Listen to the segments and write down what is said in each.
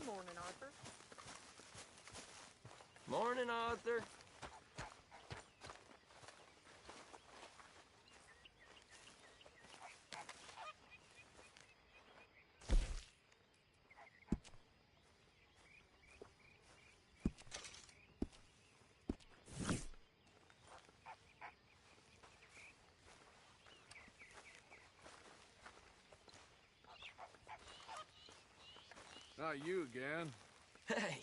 Morning, Arthur. Morning, Arthur. Not you again. Hey.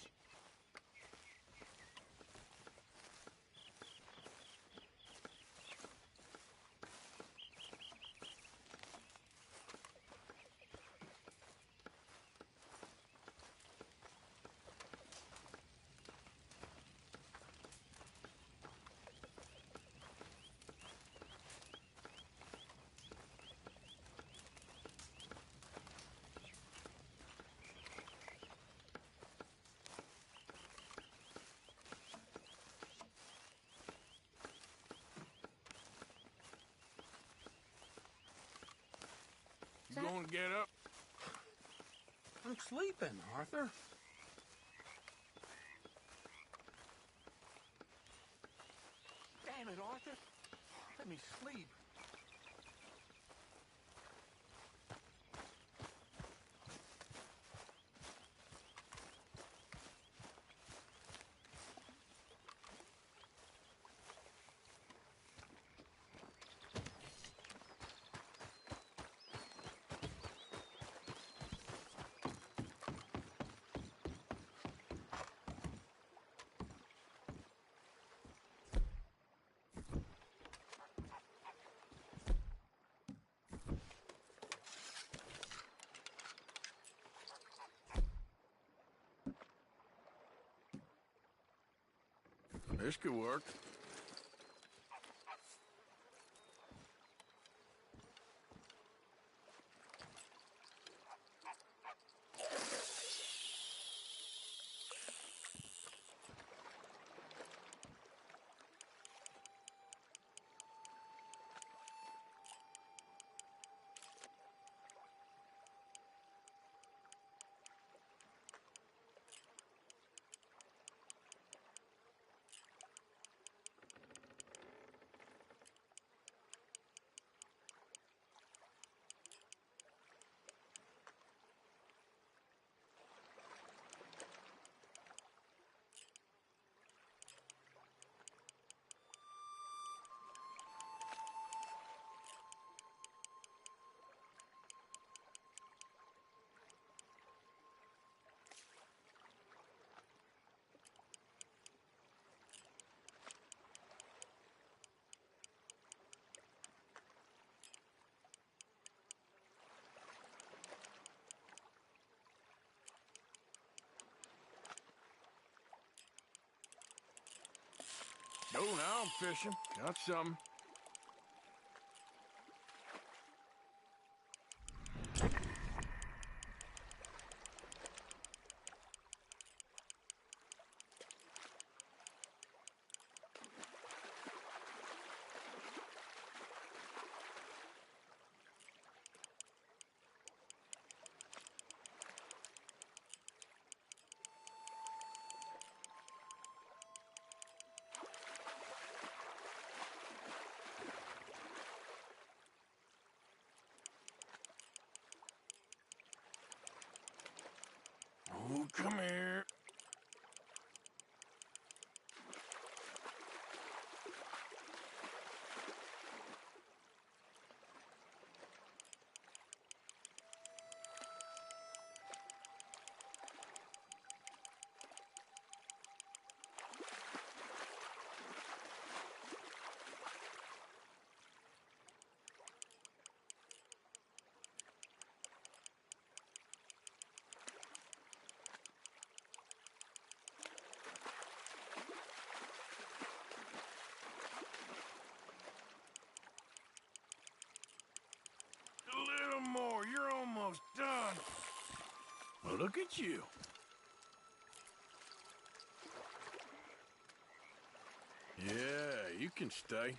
You gonna get up? I'm sleeping, Arthur. Damn it, Arthur. Let me sleep. This could work. Go now, I'm fishing. Got some. Oh, come here. A little more. You're almost done. Well, look at you. Yeah, you can stay.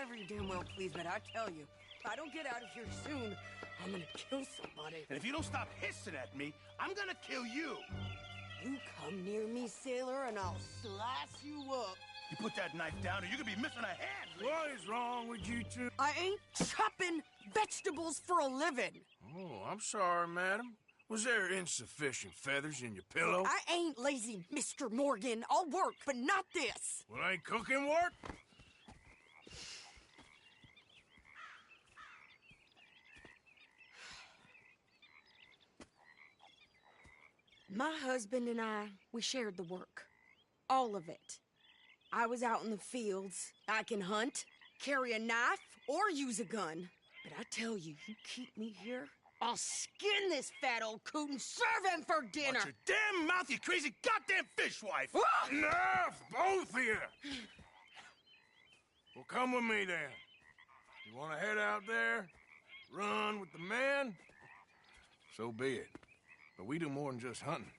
whatever you damn well please, but I tell you, if I don't get out of here soon, I'm gonna kill somebody. And if you don't stop hissing at me, I'm gonna kill you. You come near me, sailor, and I'll slice you up. You put that knife down or you're gonna be missing a hand. What is wrong with you two? I ain't chopping vegetables for a living. Oh, I'm sorry, madam. Was there insufficient feathers in your pillow? I ain't lazy, Mr. Morgan. I'll work, but not this. Well, ain't cooking work? My husband and I, we shared the work. All of it. I was out in the fields. I can hunt, carry a knife, or use a gun. But I tell you, you keep me here, I'll skin this fat old coot and serve him for dinner. Watch your damn mouth, you crazy goddamn fishwife! Ah! Enough, both of you! Well, come with me, then. You want to head out there, run with the men? So be it. But we do more than just hunting.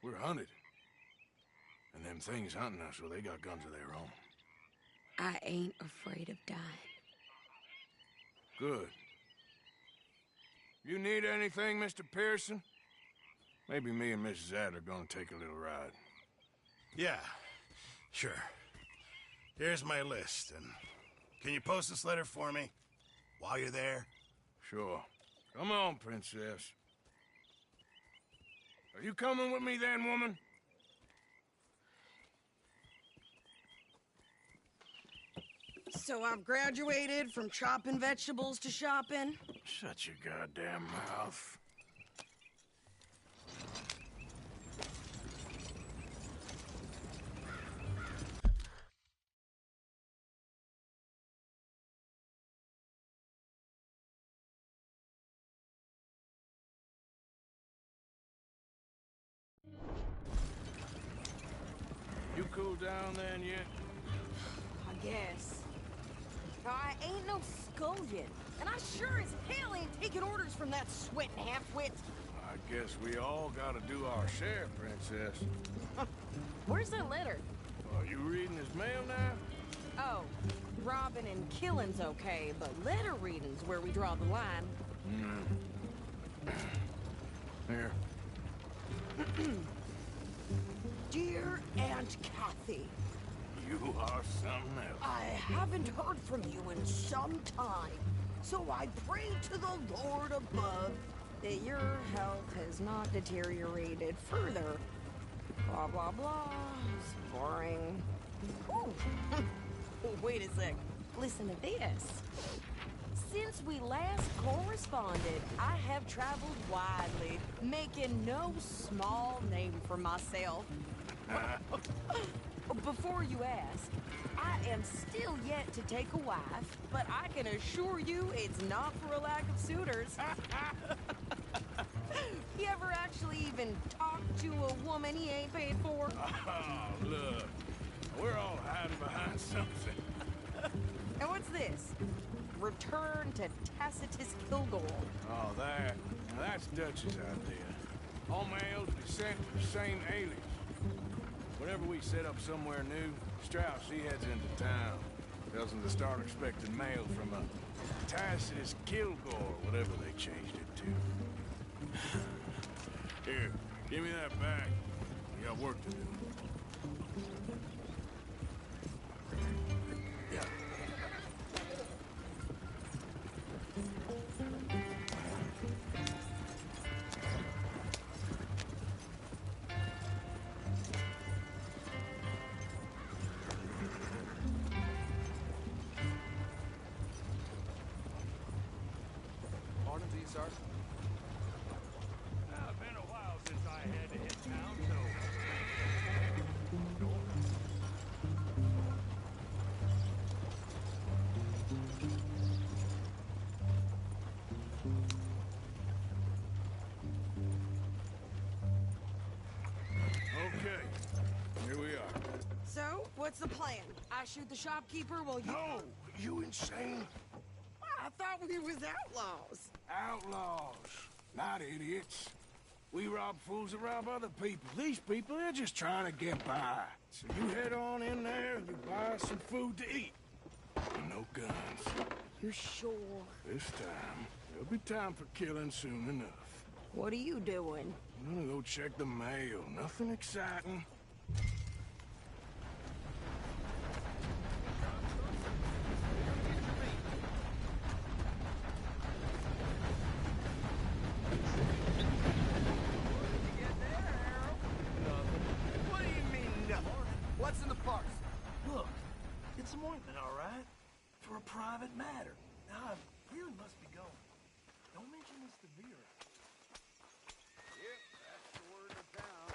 We're hunted. And them things hunting us, well, they got guns of their own. I ain't afraid of dying. Good. You need anything, Mr. Pearson? Maybe me and Mrs. Adler are gonna take a little ride. Yeah, sure. Here's my list, and can you post this letter for me while you're there? Sure. Come on, princess. Are you coming with me then, woman? So I've graduated from chopping vegetables to shopping. Shut your goddamn mouth. You cool down then yet? I guess. I ain't no scullion, and I sure as hell ain't taking orders from that sweating half-wit. I guess we all gotta do our share, princess. Where's that letter? Are you reading his mail now? Oh, robbing and killing's okay, but letter reading's where we draw the line. Here. Dear Aunt Kathy, You are something else. I haven't heard from you in some time, so I pray to the Lord above that your health has not deteriorated further. Blah, blah, blah. It's boring. Ooh. Wait a sec. Listen to this. Since we last corresponded, I have traveled widely, making no small name for myself. Before you ask, I am still yet to take a wife, but I can assure you it's not for a lack of suitors. You ever actually even talked to a woman he ain't paid for? Oh, look. We're all hiding behind something. And what's this? Return to Tacitus Kilgore. Oh, that. Now that's Dutch's idea. All males be sent to the same alias. Whenever we set up somewhere new, Strauss, he heads into town. Tells them to start expecting mail from a Tacitus Kilgore, whatever they changed it to. Here, give me that back. We got work to do. It's been a while since I had to hit town, so... Okay, here we are. So, what's the plan? I shoot the shopkeeper while you... No, you insane? I thought we was outlaws. Outlaws, not idiots. We rob fools that rob other people. These people, they're just trying to get by. So you head on in there and you buy some food to eat. And no guns. You sure? This time, there'll be time for killing soon enough. What are you doing? I'm gonna go check the mail. Nothing exciting. What do you mean, nothing? What's in the parcel? Look, it's some ointment, all right? For a private matter. Now, I really must be going. Don't mention this to Vera. Yep, that's the word of town.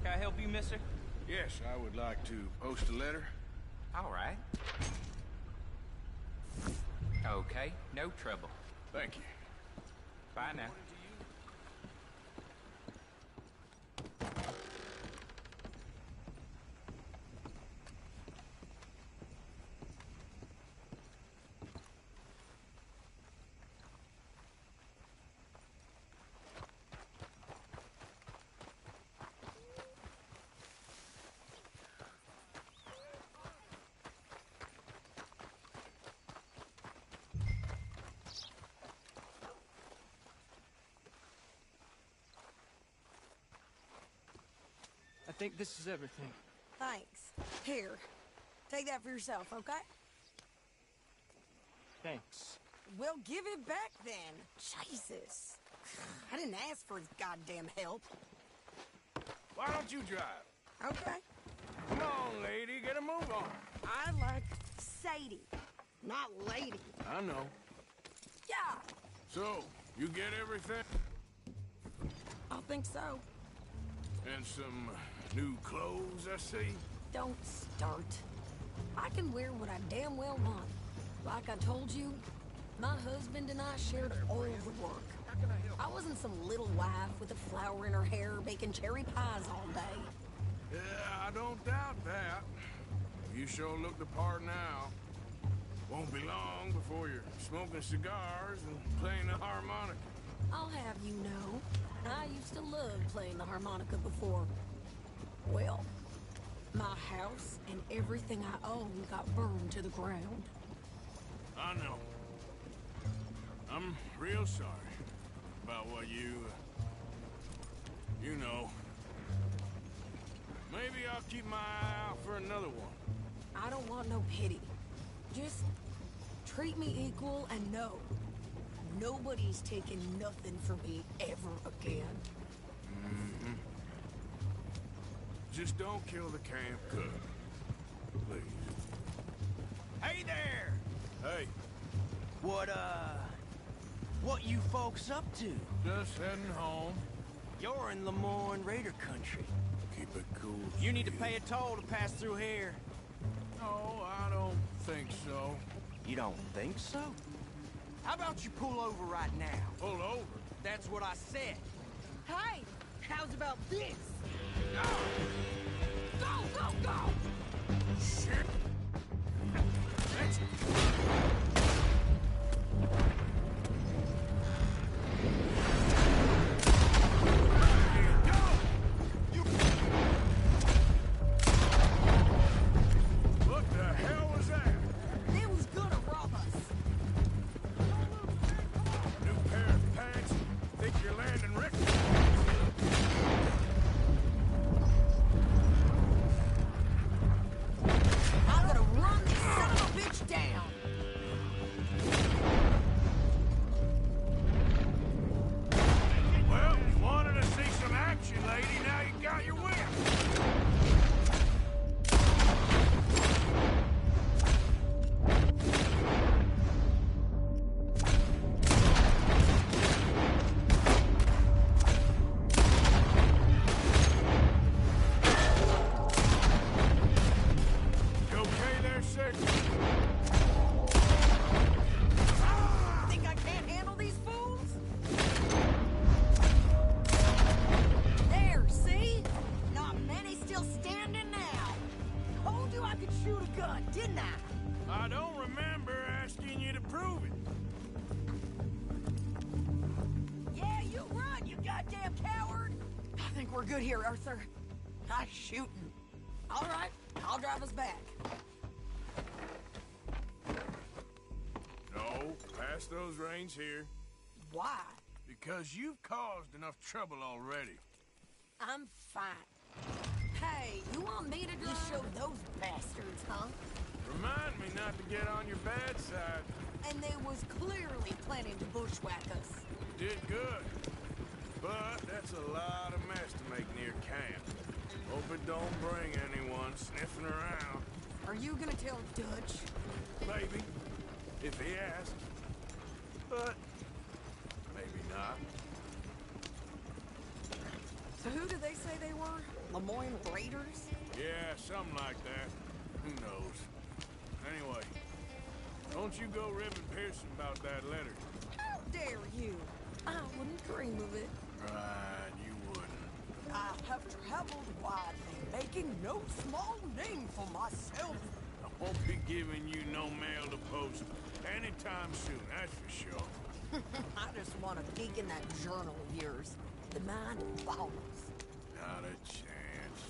Can I help you, mister? Yes, I would like to post a letter. All right. Okay, no trouble. Thank you. Bye now. I think this is everything. Thanks. Here, take that for yourself, okay? Thanks. Well, give it back then. Jesus. I didn't ask for his goddamn help. Why don't you drive? Okay. Come on, lady, get a move on. I like Sadie, not lady. I know. Yeah, So, you get everything? I think so. And some new clothes, I see? Don't start. I can wear what I damn well want. Like I told you, my husband and I shared all the work. I wasn't some little wife with a flower in her hair baking cherry pies all day. Yeah, I don't doubt that. You sure look the part now. Won't be long before you're smoking cigars and playing the harmonica. I'll have you know, I used to love playing the harmonica before. Well, my house and everything I own got burned to the ground. I know. I'm real sorry about what you know. Maybe I'll keep my eye out for another one. I don't want no pity. Just treat me equal and know nobody's taking nothing from me ever again. Mm-hmm. Just don't kill the camp cook. Please. Hey there! Hey, What you folks up to? just heading home. You're in Lemoyne Raider country. Keep it cool. You need to Steve. pay a toll to pass through here. No, I don't think so. You don't think so? How about you pull over right now? Pull over. That's what I said. Hey, how's about this? Go, go, go! Shit! Let's... What the hell was that? They was gonna rob us. New pair of pants? Think you're landing Rick? I'm gonna run this son of a bitch down. think we're good here, Arthur. Nice shooting. All right, I'll drive us back. No, pass those reins here. Why? Because you've caused enough trouble already. I'm fine. Hey, you want me to just show those bastards, huh? Remind me not to get on your bad side. And they was clearly planning to bushwhack us. You did good. But that's a lot of mess to make near camp. Hope it don't bring anyone sniffing around. Are you gonna tell Dutch? Maybe, if he asks. But maybe not. So who did they say they were? Lemoyne Raiders? Yeah, something like that. Who knows? Anyway, don't you go ribbing Pearson about that letter. How dare you? I wouldn't dream of it. Right, you wouldn't. I have traveled widely, making no small name for myself. I won't be giving you no mail to post anytime soon, that's for sure. I just want to peek in that journal of yours. The mind of balls. Not a chance.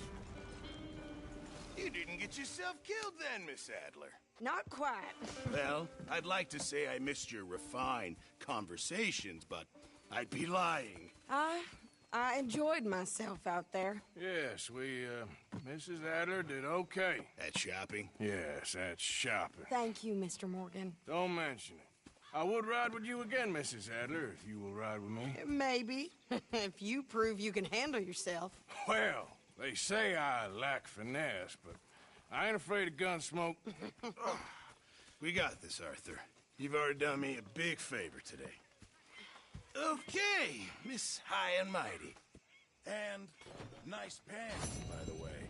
You didn't get yourself killed then, Miss Adler. Not quite. Well, I'd like to say I missed your refined conversations, but I'd be lying. I enjoyed myself out there. Yes, Mrs. Adler did okay. At shopping? Yes, that's shopping. Thank you, Mr. Morgan. Don't mention it. I would ride with you again, Mrs. Adler, if you will ride with me. Maybe. If you prove you can handle yourself. Well, they say I lack finesse, but I ain't afraid of gun smoke. We got this, Arthur. You've already done me a big favor today. Okay, Miss High and Mighty. And nice pants, by the way.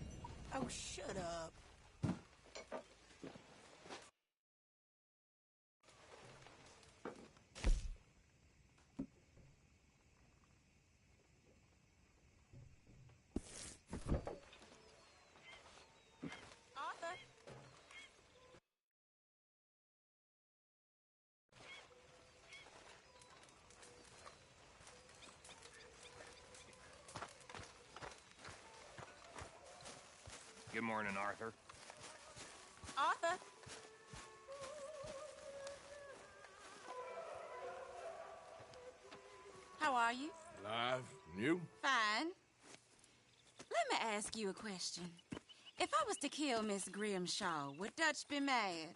Oh, shut up. Arthur? Good morning, Arthur. Arthur? How are you? Live? You? Fine. Let me ask you a question. If I was to kill Miss Grimshaw, would Dutch be mad?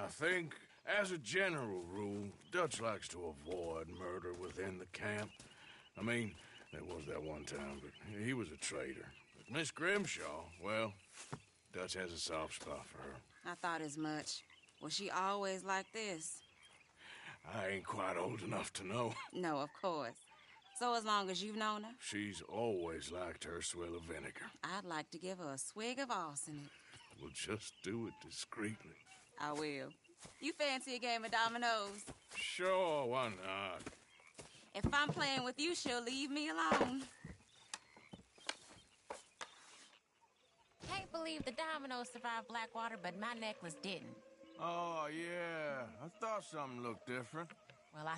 I think, as a general rule, Dutch likes to avoid murder within the camp. I mean, there was that one time, but he was a traitor. But Miss Grimshaw, well, Dutch has a soft spot for her. I thought as much. Was she always like this? I ain't quite old enough to know. No, of course. So as long as you've known her, She's always liked her swill of vinegar. I'd like to give her a swig of arsenic. We'll just do it discreetly. I will. You fancy a game of dominoes? Sure, why not? If I'm playing with you, she'll leave me alone. Can't believe the dominoes survived Blackwater, but my necklace didn't. Oh, yeah. I thought something looked different. Well, I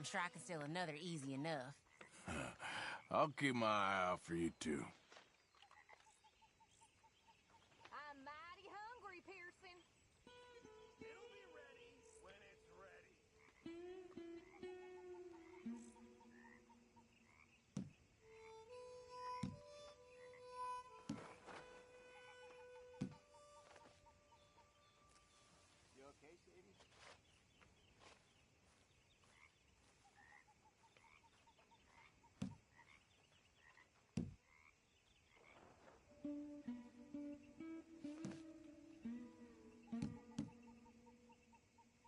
sure I can steal another easy enough. I'll keep my eye out for you two. I'm mighty hungry, Pearson. It'll be ready when it's ready. You okay, Sadie?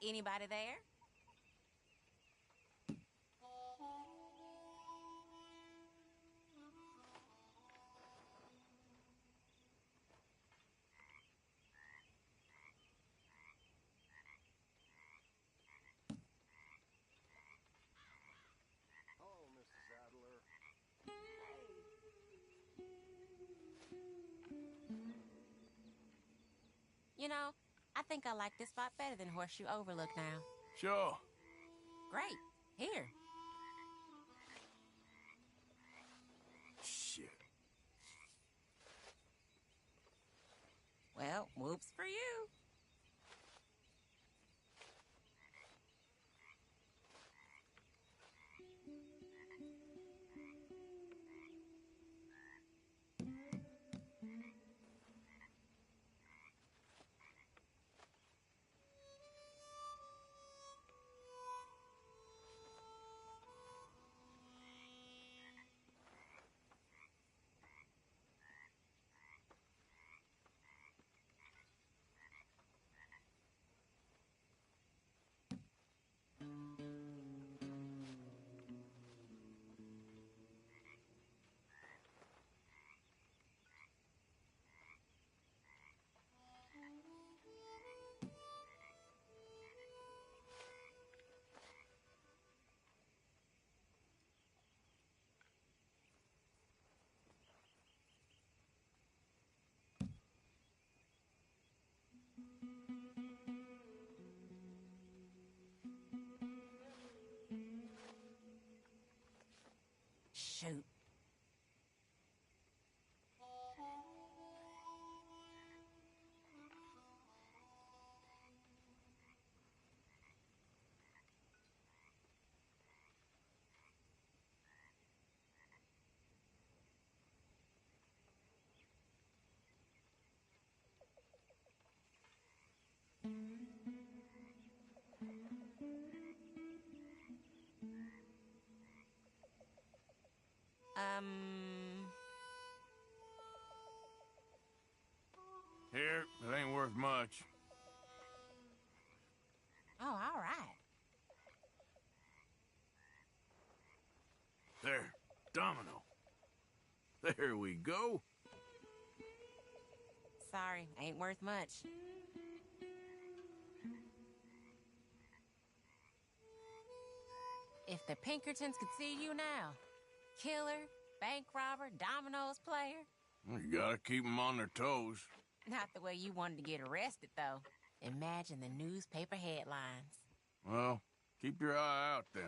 Anybody there? Hello, Mrs. Adler. You know, I think I like this spot better than Horseshoe Overlook now. Sure. Great. Here. Shit. Well, whoops for you. Shoot. Here, it ain't worth much. Oh, all right. There, domino. There we go. Sorry, ain't worth much. If the Pinkertons could see you now. Killer, bank robber, dominoes player. You gotta keep them on their toes. Not the way you wanted to get arrested, though. Imagine the newspaper headlines. Well, keep your eye out then.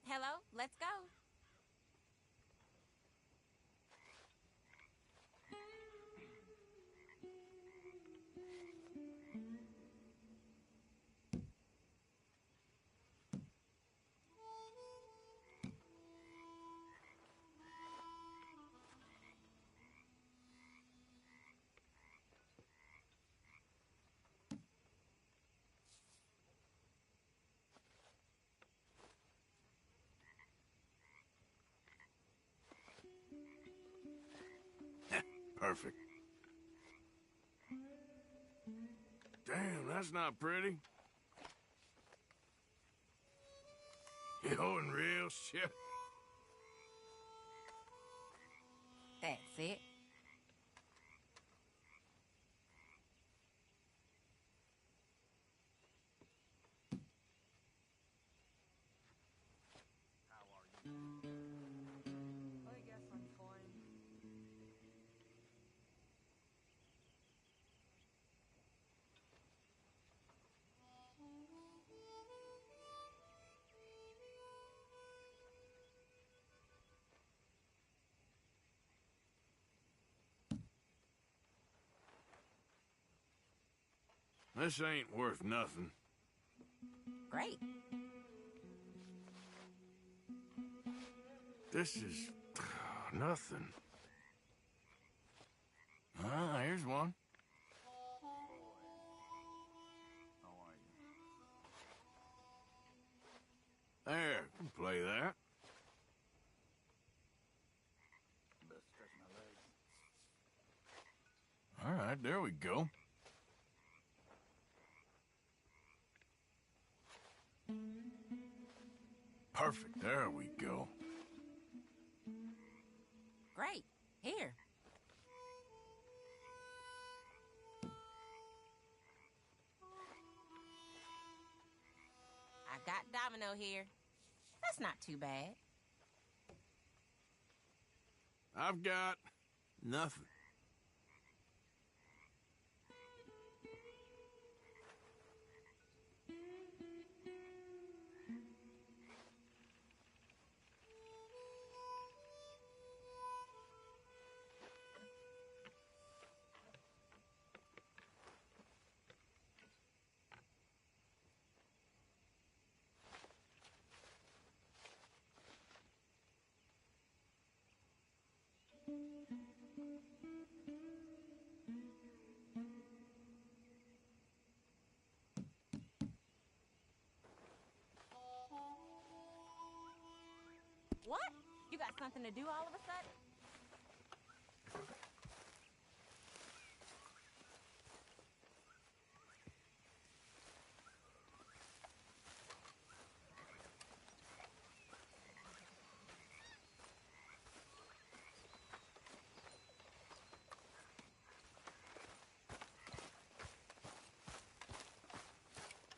Hello, let's go. Perfect. Damn, that's not pretty. Yo, in real shit. That's it. This ain't worth nothing. Great. This is nothing. Ah, here's one. There, can play that. All right, there we go. Perfect, there we go. Great. Here. I got Domino here. That's not too bad. I've got nothing. What? You got something to do all of a sudden?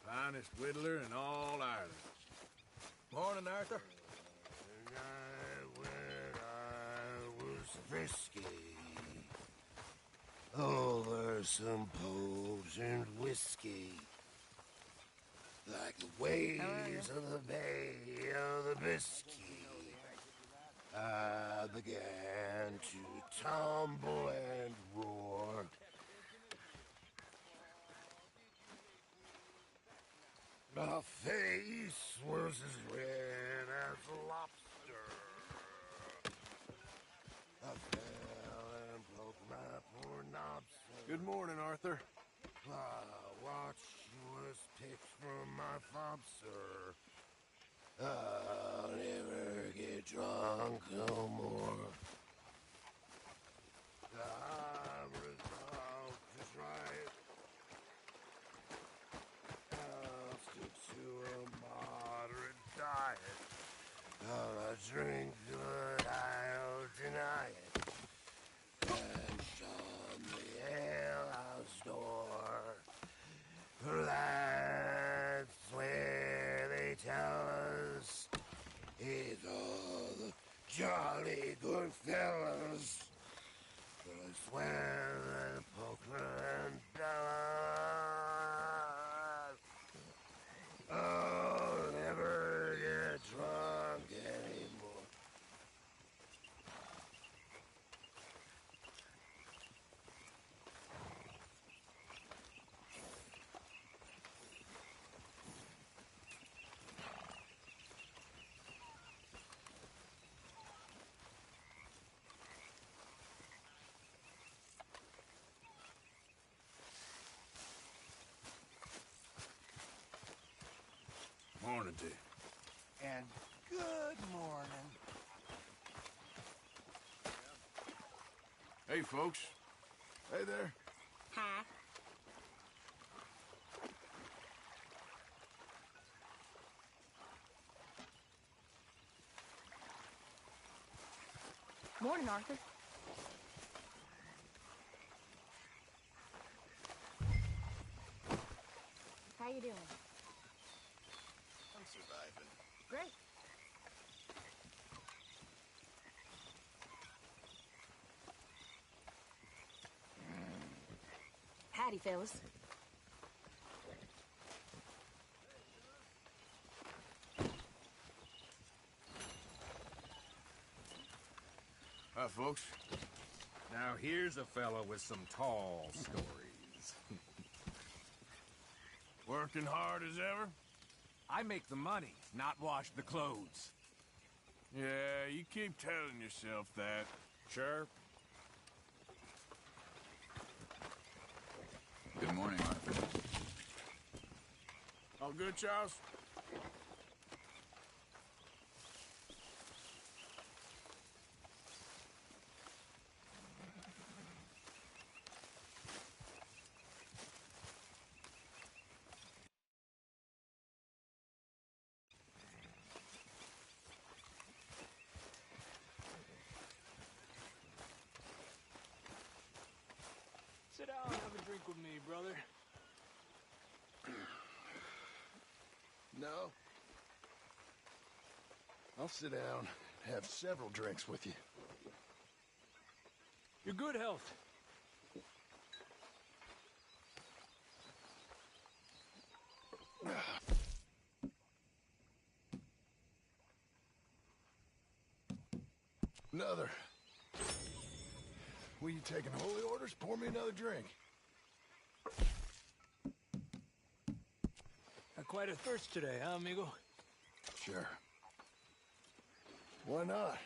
Finest whittler in all Ireland. Morning, Arthur. I was frisky over some pubs and whiskey, like the waves of the Bay of the Biscay. I began to tumble and roar. My face was as red as a lobster. I fell and broke my poor knobster. Good morning, Arthur. My watch was picked from my fob, sir. I'll never get drunk no more. I'm resolved to try it. I'll stick to a moderate diet. I'll drink good, I'll deny it. And shun the alehouse door. That's where they tell us it's all the jolly good fellas. But I swear that poker and Dallas, I'll never get drunk anymore. Morning to you. And good morning. Hey, folks. Hey there. Hi. Morning, Arthur. How you doing? I'm surviving. Great. Howdy, fellas. Hi, folks. Now here's a fellow with some tall stories. Working hard as ever? I make the money, not wash the clothes. Yeah, you keep telling yourself that. Sure. Good morning, Arthur. All good, Charles? Sit down and have a drink with me, brother. No. I'll sit down and have several drinks with you. Your good health. Another. Will you taking holy orders? Pour me another drink. Got quite a thirst today, huh, amigo? Sure. Why not?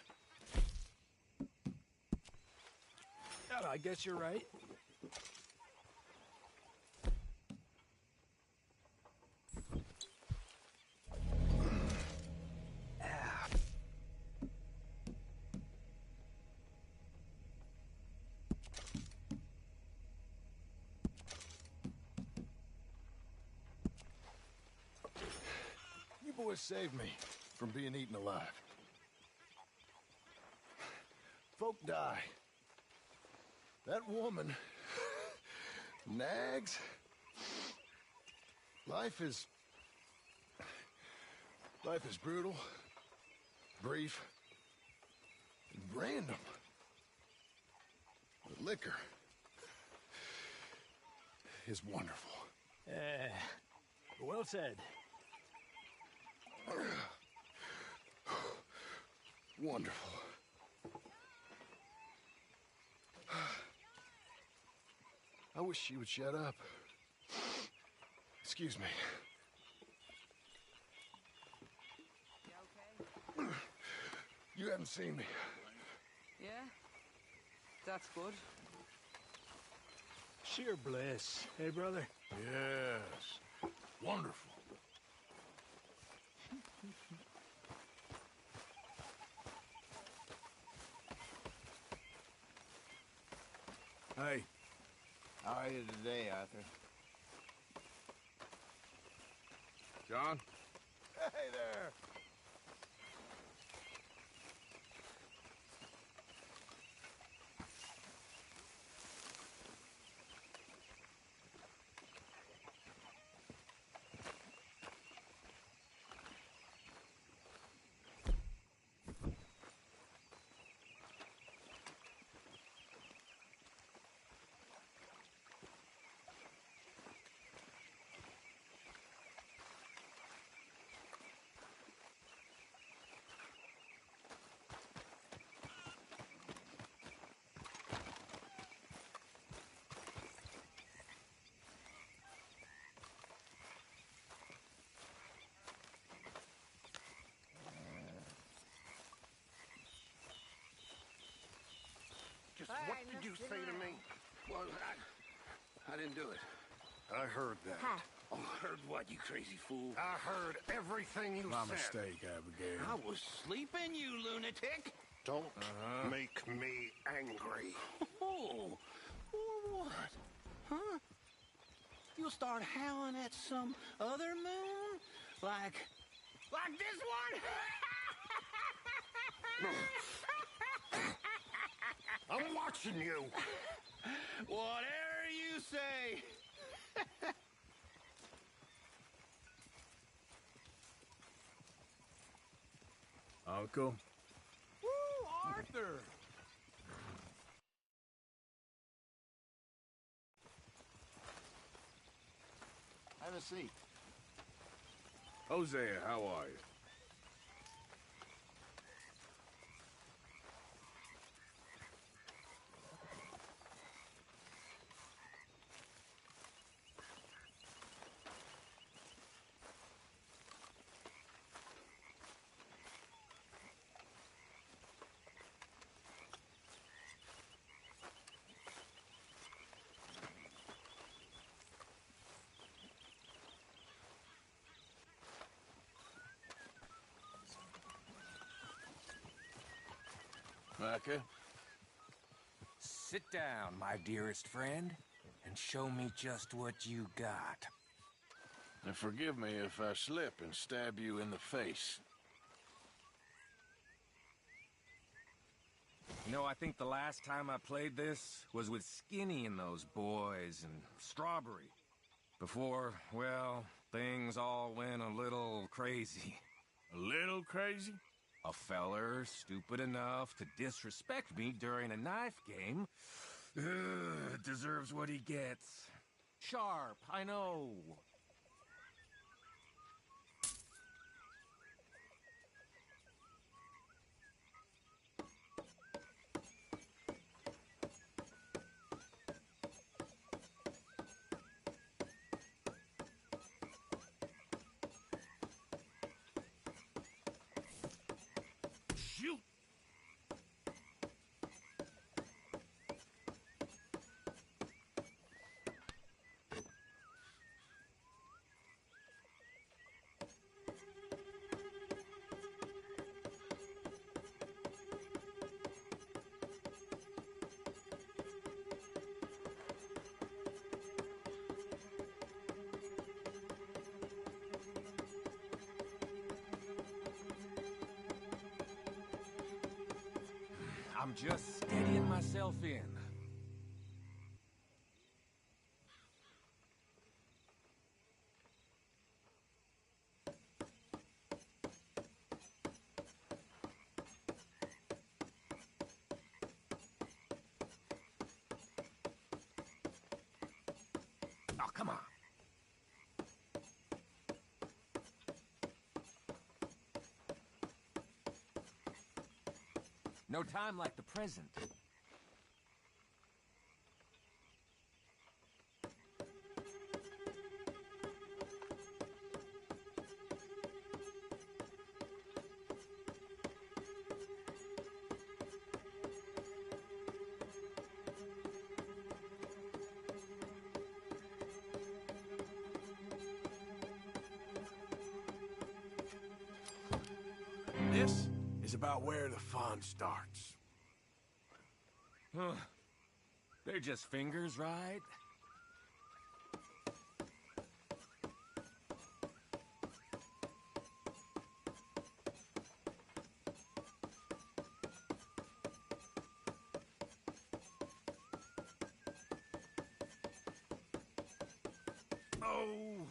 Yeah, I guess you're right. You boys saved me from being eaten alive. Folk die. That woman nags. Life is brutal, brief, and random. But liquor is wonderful. Well said. Wonderful. I wish she would shut up. Excuse me. You okay? You haven't seen me. Yeah? That's good. Sheer bliss. Hey, brother? Yes. Wonderful. Hey. How are you today, Arthur? John? Hey there. Just what did you say to me? Well, I didn't do it. I heard that. Hi. Oh, heard what, you crazy fool? I heard everything you My said. mistake, Abigail. I was sleeping, you lunatic. Don't make me angry. Oh, what? Huh? You'll start howling at some other moon? Like this one? I'm watching you. Whatever you say. Uncle? Woo, Arthur! Have a seat. Hosea, how are you? Micah? Sit down, my dearest friend, and show me just what you got. And forgive me if I slip and stab you in the face. You know, I think the last time I played this was with Skinny and those boys and Strawberry. Before, well, things all went a little crazy. A little crazy? A feller stupid enough to disrespect me during a knife game deserves what he gets. Sharp, I know. Shoot! I'm just steadying myself in. Oh, come on. No time like the present. This is about where the fun starts. Huh. They're just fingers, right? Oh!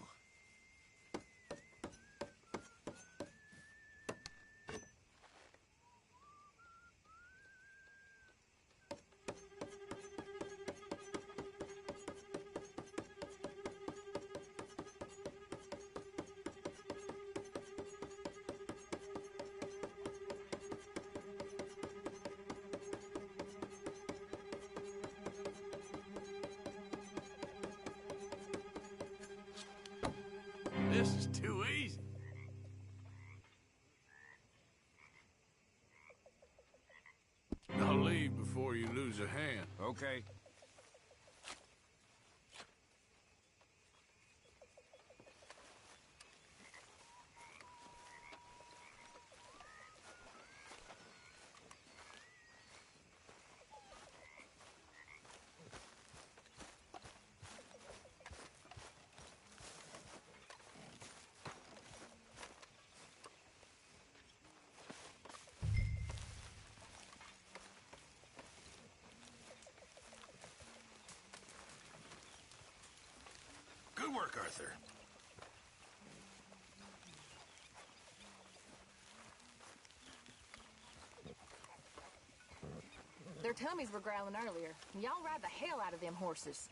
This is too easy. I'll leave before you lose a hand. Okay. Good work, Arthur. Their tummies were growling earlier. Y'all ride the hell out of them horses.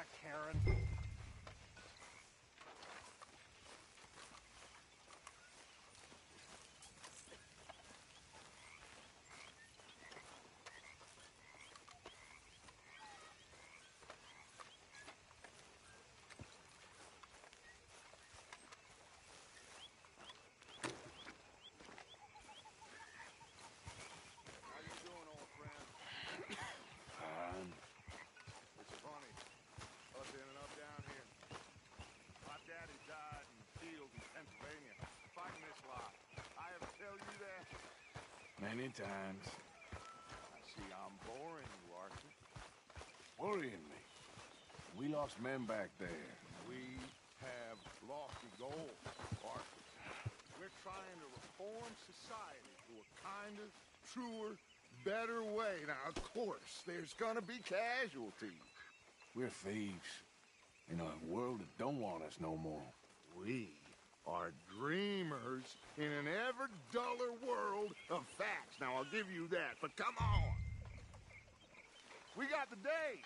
back, Karen. Many times. I see I'm boring you, Arthur. Worrying me. We lost men back there. We have lofty goals, Arthur. We're trying to reform society to a kinder, truer, better way. Now, of course, there's gonna be casualties. We're thieves in a world that don't want us no more. We are dreamers in an ever duller world of facts. Now, I'll give you that, but come on. We got the day.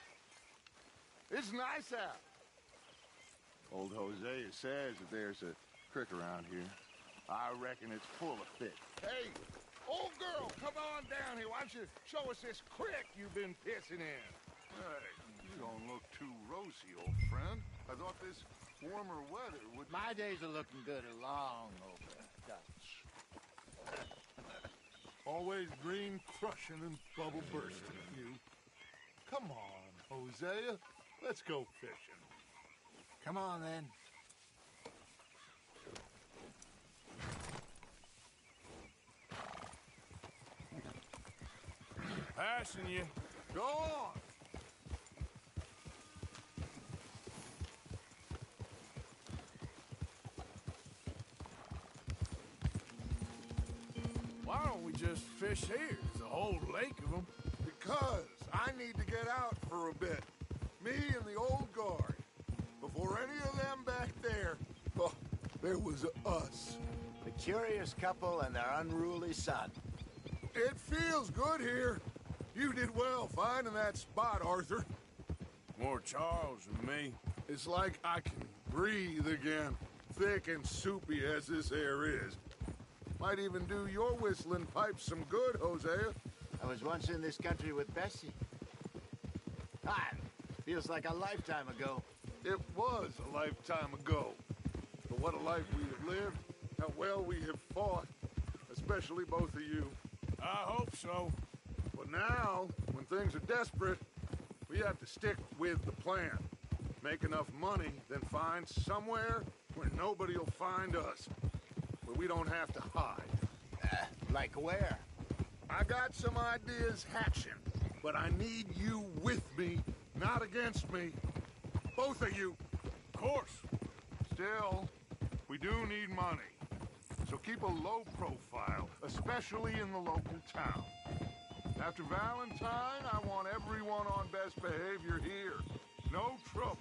It's nice out. Old Hosea says that there's a creek around here. I reckon it's full of fish. Hey, old girl, come on down here. Why don't you show us this creek you've been pissing in? Hey, you don't look too rosy, old friend. I thought this warmer weather would... My days are looking good along over, Dutch. Always green crushing and bubble bursting, you. Come on, Hosea. Let's go fishing. Come on, then. Passing you. Go on. Why don't we just fish here? There's a whole lake of them. Because I need to get out for a bit. Me and the old guard. Before any of them back there, oh, there was us. The curious couple and their unruly son. It feels good here. You did well finding that spot, Arthur. More Charles than me. It's like I can breathe again, thick and soupy as this air is. Might even do your whistling pipes some good, Hosea. I was once in this country with Bessie. Time. Feels like a lifetime ago. It was a lifetime ago. But what a life we have lived. How well we have fought. Especially both of you. I hope so. But now, when things are desperate, we have to stick with the plan. Make enough money, then find somewhere where nobody will find us. Where we don't have to hide. Like where? I got some ideas hatching, but I need you with me, not against me. Both of you. Of course. Still, we do need money. So keep a low profile, especially in the local town. After Valentine, I want everyone on best behavior here. No trouble.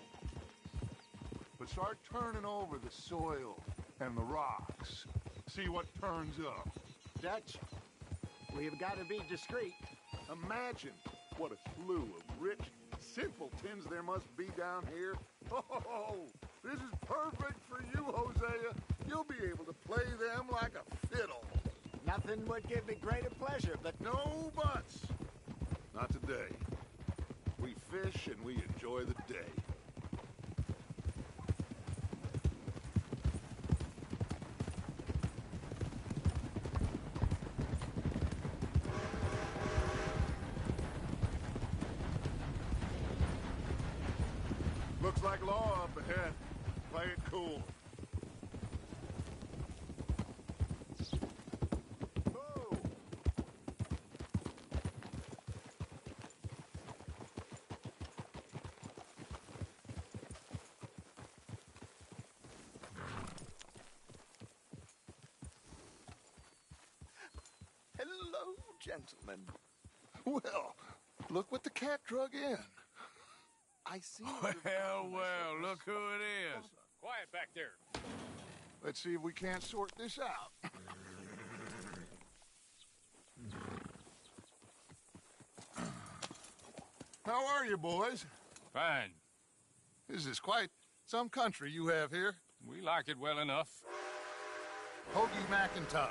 But start turning over the soil and the rocks. See what turns up. Dutch, we've got to be discreet. Imagine what a slew of rich simpletons there must be down here. Oh, this is perfect for you, Hosea. You'll be able to play them like a fiddle. Nothing would give me greater pleasure, but... No buts. Not today. We fish and we enjoy the day. Looks like law up ahead. Play it cool. Oh. Hello, gentlemen. Well, look what the cat drug in. I see. Well, look who it is. Quiet back there. Let's see if we can't sort this out. How are you, boys? Fine. This is quite some country you have here. We like it well enough. Hoagie McIntosh,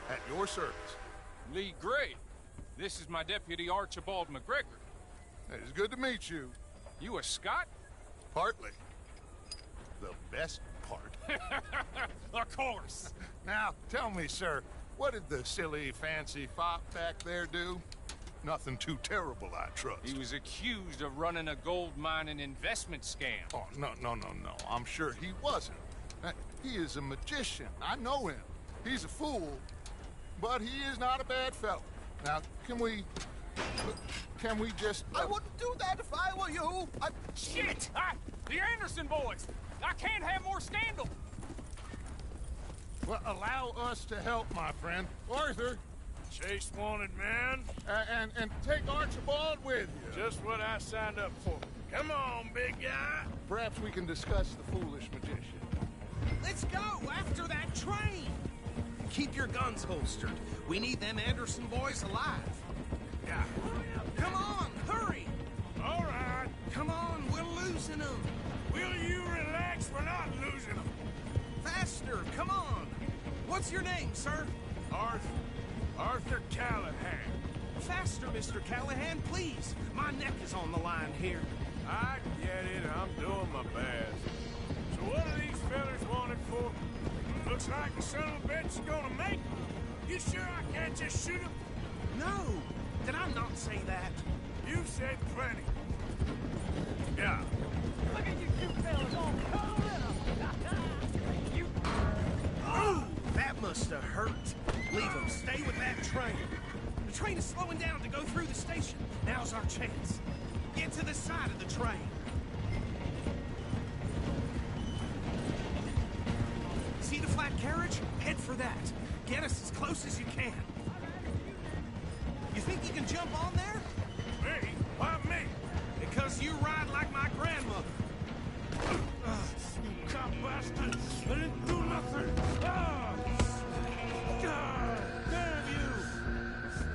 at your service. Lee Gray. This is my deputy Archibald McGregor. It's good to meet you. You a Scot? Partly. The best part. Of course. Now, tell me, sir, what did the silly, fancy fop back there do? Nothing too terrible, I trust. He was accused of running a gold mining investment scam. Oh, no. I'm sure he wasn't. He is a magician. I know him. He's a fool, but he is not a bad fellow. Now, can we just... I wouldn't do that if I were you. Shit! The Anderson boys! I can't have more scandal! Well, allow us to help, my friend. Arthur! Chase wanted man. And take Archibald with you. Just what I signed up for. Come on, big guy. Perhaps we can discuss the foolish magician. Let's go after that train. Keep your guns holstered. We need them Anderson boys alive. Yeah. Come on, hurry. All right. Come on, we're losing them. Will you relax? We're not losing them. Faster, come on. What's your name, sir? Arthur Callahan. Faster, Mr. Callahan, please. My neck is on the line here. I get it. I'm doing my best. So what are these fellas wanted for? Looks like the son of a bitch is gonna make them. You sure I can't just shoot him? No. Did I not say that? You said plenty. Yeah. Look at you two fellas all cuddling up. You... Oh, that must have hurt. Leave them. Stay with that train. The train is slowing down to go through the station. Now's our chance. Get to the side of the train. See the flat carriage? Head for that. Get us as close as you can. You think you can jump on there? Me? Why me? Because you ride like my grandmother. You cop bastard! I didn't do nothing! Ah! God damn you!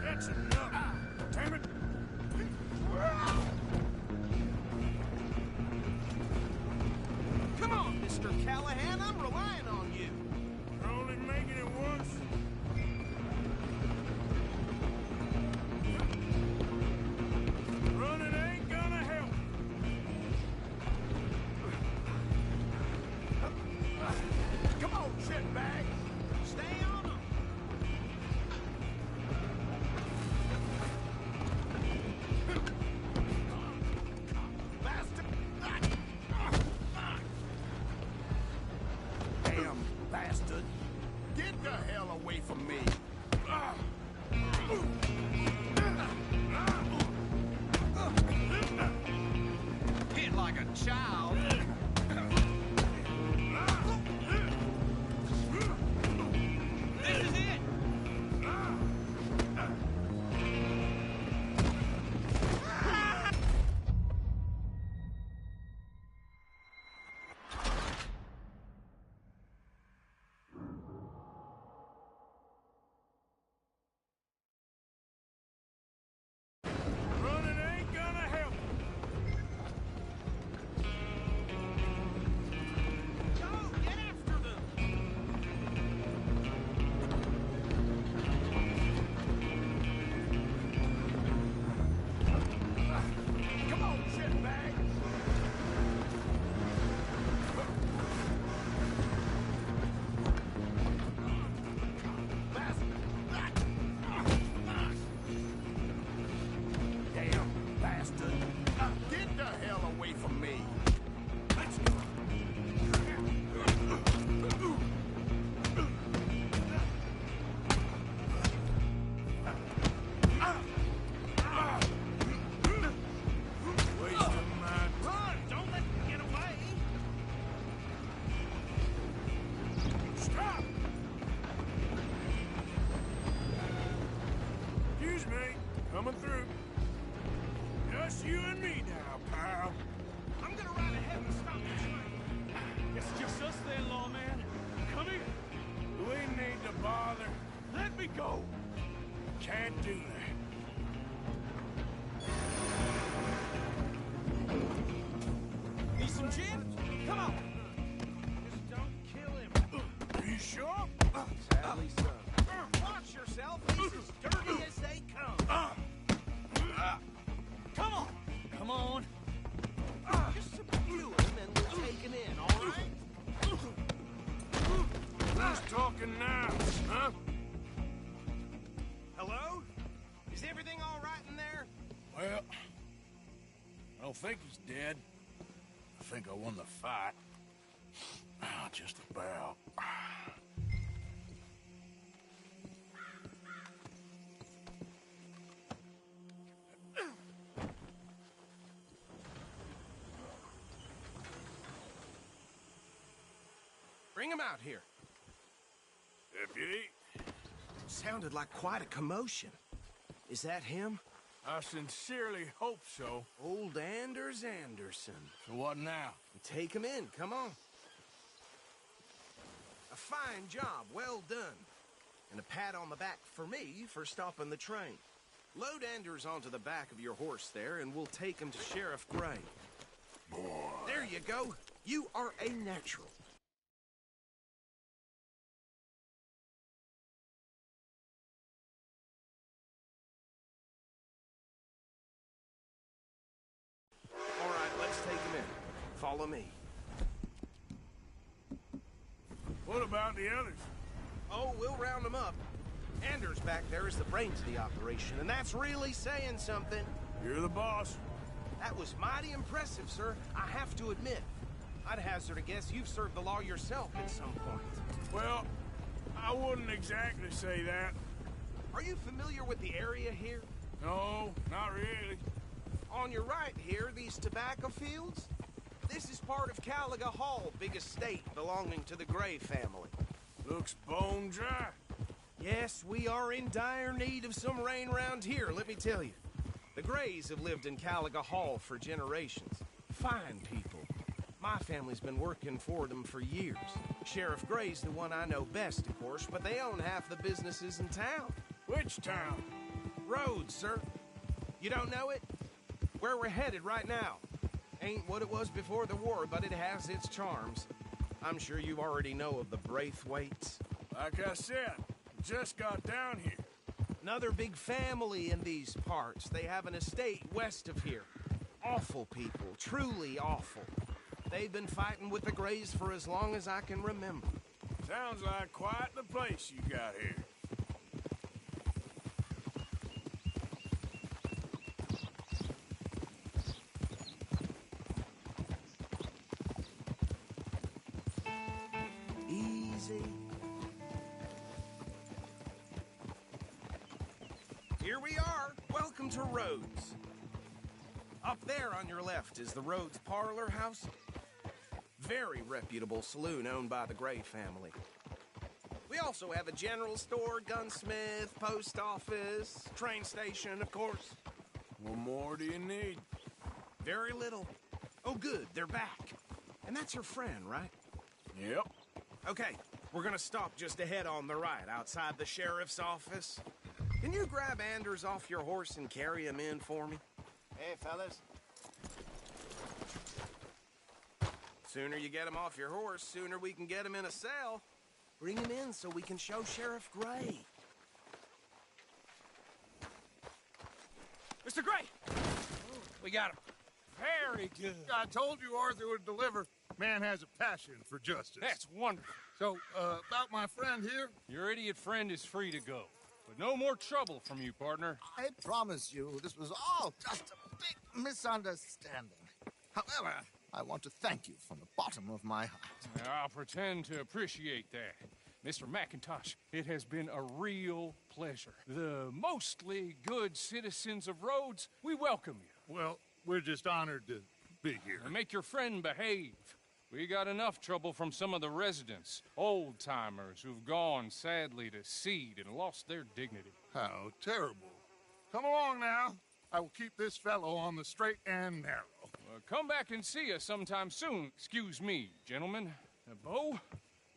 That's enough! Damn it! Come on, Mr. Callahan, I'm relying on you. You're only making it worse. Running ain't gonna help. Come on, shitbag. Stay on them. Bastard. Damn bastard. Get the hell away from me. Hit like a child. This is it. Running ain't gonna help. Go, get after them. Come on, shitbag. Damn bastard. Get the hell away from me. Let's go. Wasting my Run! Don't let them get away! Stop! Excuse me, coming through. Just you and me now, pal. I'm gonna ride ahead and stop the train. It's just us then, lawman. Come here. We need to bother. Let me go. Can't do that. Need some gin? Come on. Just subdue him and we'll take him in, all right? Who's talking now, huh? Hello? Is everything all right in there? Well, I don't think he's dead. I think I won the fight. Just about. Bring him out here. Deputy? Sounded like quite a commotion. Is that him? I sincerely hope so. Old Anders Anderson. So what now? Take him in, come on. A fine job, well done. And a pat on the back for me for stopping the train. Load Anders onto the back of your horse there, and we'll take him to Sheriff Gray. Boy. There you go. You are a natural. All right, let's take him in. Follow me. What about the others? Oh, we'll round them up. Anders back there is the brains of the operation, and that's really saying something. You're the boss. That was mighty impressive, sir. I have to admit. I'd hazard a guess you've served the law yourself at some point. Well, I wouldn't exactly say that. Are you familiar with the area here? No, not really. On your right here, these tobacco fields? This is part of Caliga Hall, big estate belonging to the Gray family. Looks bone dry. Yes, we are in dire need of some rain around here, let me tell you. The Grays have lived in Caliga Hall for generations. Fine people. My family's been working for them for years. Sheriff Gray's the one I know best, of course, but they own half the businesses in town. Which town? Rhodes, sir. You don't know it? Where we're headed right now. Ain't what it was before the war, but it has its charms. I'm sure you already know of the Braithwaites. Like I said, just got down here. Another big family in these parts. They have an estate west of here. Awful people, truly awful. They've been fighting with the Grays for as long as I can remember. Sounds like quite the place you got here. Easy. Here we are. Welcome to Rhodes. Up there on your left is the Rhodes Parlor House. Very reputable saloon owned by the Gray family. We also have a general store, gunsmith, post office, train station, of course. What more do you need? Very little. Oh, good, they're back. And that's your friend, right? Yep. Okay, we're gonna stop just ahead on the right, outside the sheriff's office. Can you grab Anders off your horse and carry him in for me? Hey, fellas. Sooner you get him off your horse, sooner we can get him in a cell. Bring him in so we can show Sheriff Gray. Mr. Gray! We got him. Very good. I told you Arthur would deliver. Man has a passion for justice. That's wonderful. So, about my friend here? Your idiot friend is free to go. But no more trouble from you, partner. I promise you, this was all just a big misunderstanding. However, I want to thank you from the bottom of my heart. I'll pretend to appreciate that. Mr. McIntosh, it has been a real pleasure. The mostly good citizens of Rhodes, we welcome you. Well, we're just honored to be here. And make your friend behave. We got enough trouble from some of the residents, old-timers who've gone, sadly, to seed and lost their dignity. How terrible. Come along now. I will keep this fellow on the straight and narrow. Come back and see us sometime soon. Excuse me, gentlemen. Bo,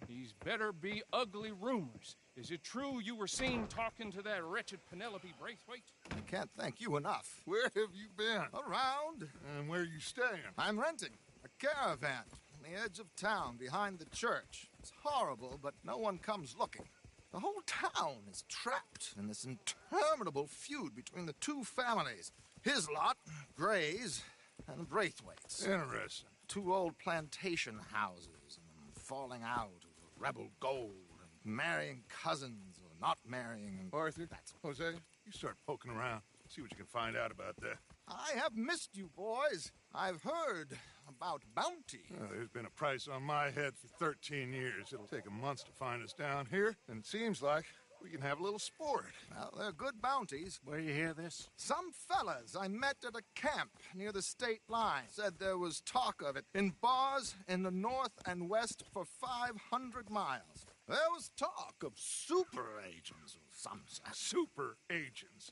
these better be ugly rumors. Is it true you were seen talking to that wretched Penelope Braithwaite? I can't thank you enough. Where have you been? Around. And where are you staying? I'm renting a caravan on the edge of town behind the church. It's horrible, but no one comes looking. The whole town is trapped in this interminable feud between the two families. His lot, Gray's, and Braithwaite's. Interesting. 2 old plantation houses, and falling out over rebel gold, and marrying cousins or not marrying. And Arthur, that's Jose, you start poking around. See what you can find out about that. I have missed you, boys. I've heard about bounty. There's been a price on my head for 13 years. It'll take a month to find us down here, and it seems like we can have a little sport. Well, they're good bounties. Where you hear this? Some fellas I met at a camp near the state line said there was talk of it in bars in the north and west for 500 miles. There was talk of super agents or some such. Super agents.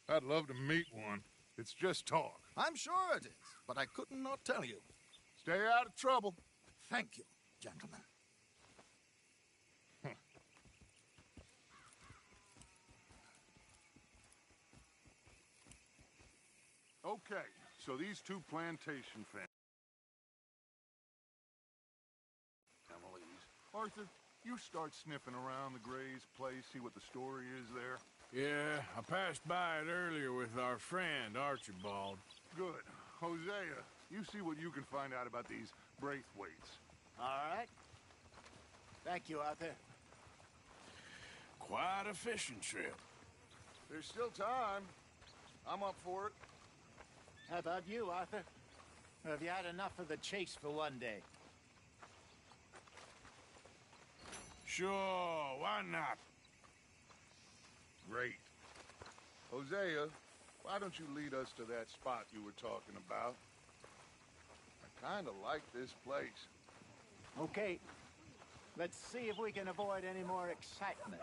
I'd love to meet one. It's just talk. I'm sure it is, but I couldn't not tell you. Stay out of trouble. Thank you, gentlemen. Okay, so these 2 plantation families. Arthur, you start sniffing around the Gray's place, see what the story is there. Yeah, I passed by it earlier with our friend, Archibald. Good. Hosea, you see what you can find out about these Braithwaites. All right. Thank you, Arthur. Quite a fishing trip. There's still time. I'm up for it. How about you, Arthur? Have you had enough of the chase for one day? Sure, why not? Great. Hosea, why don't you lead us to that spot you were talking about? I kind of like this place. Okay. Let's see if we can avoid any more excitement.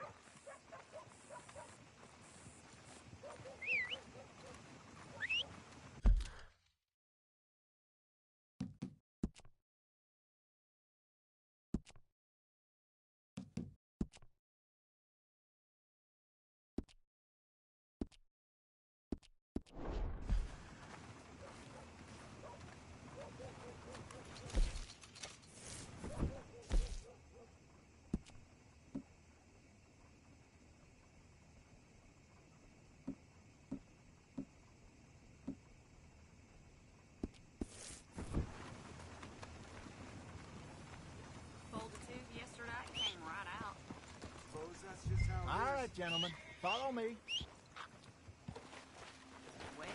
All right, gentlemen. Follow me. Well...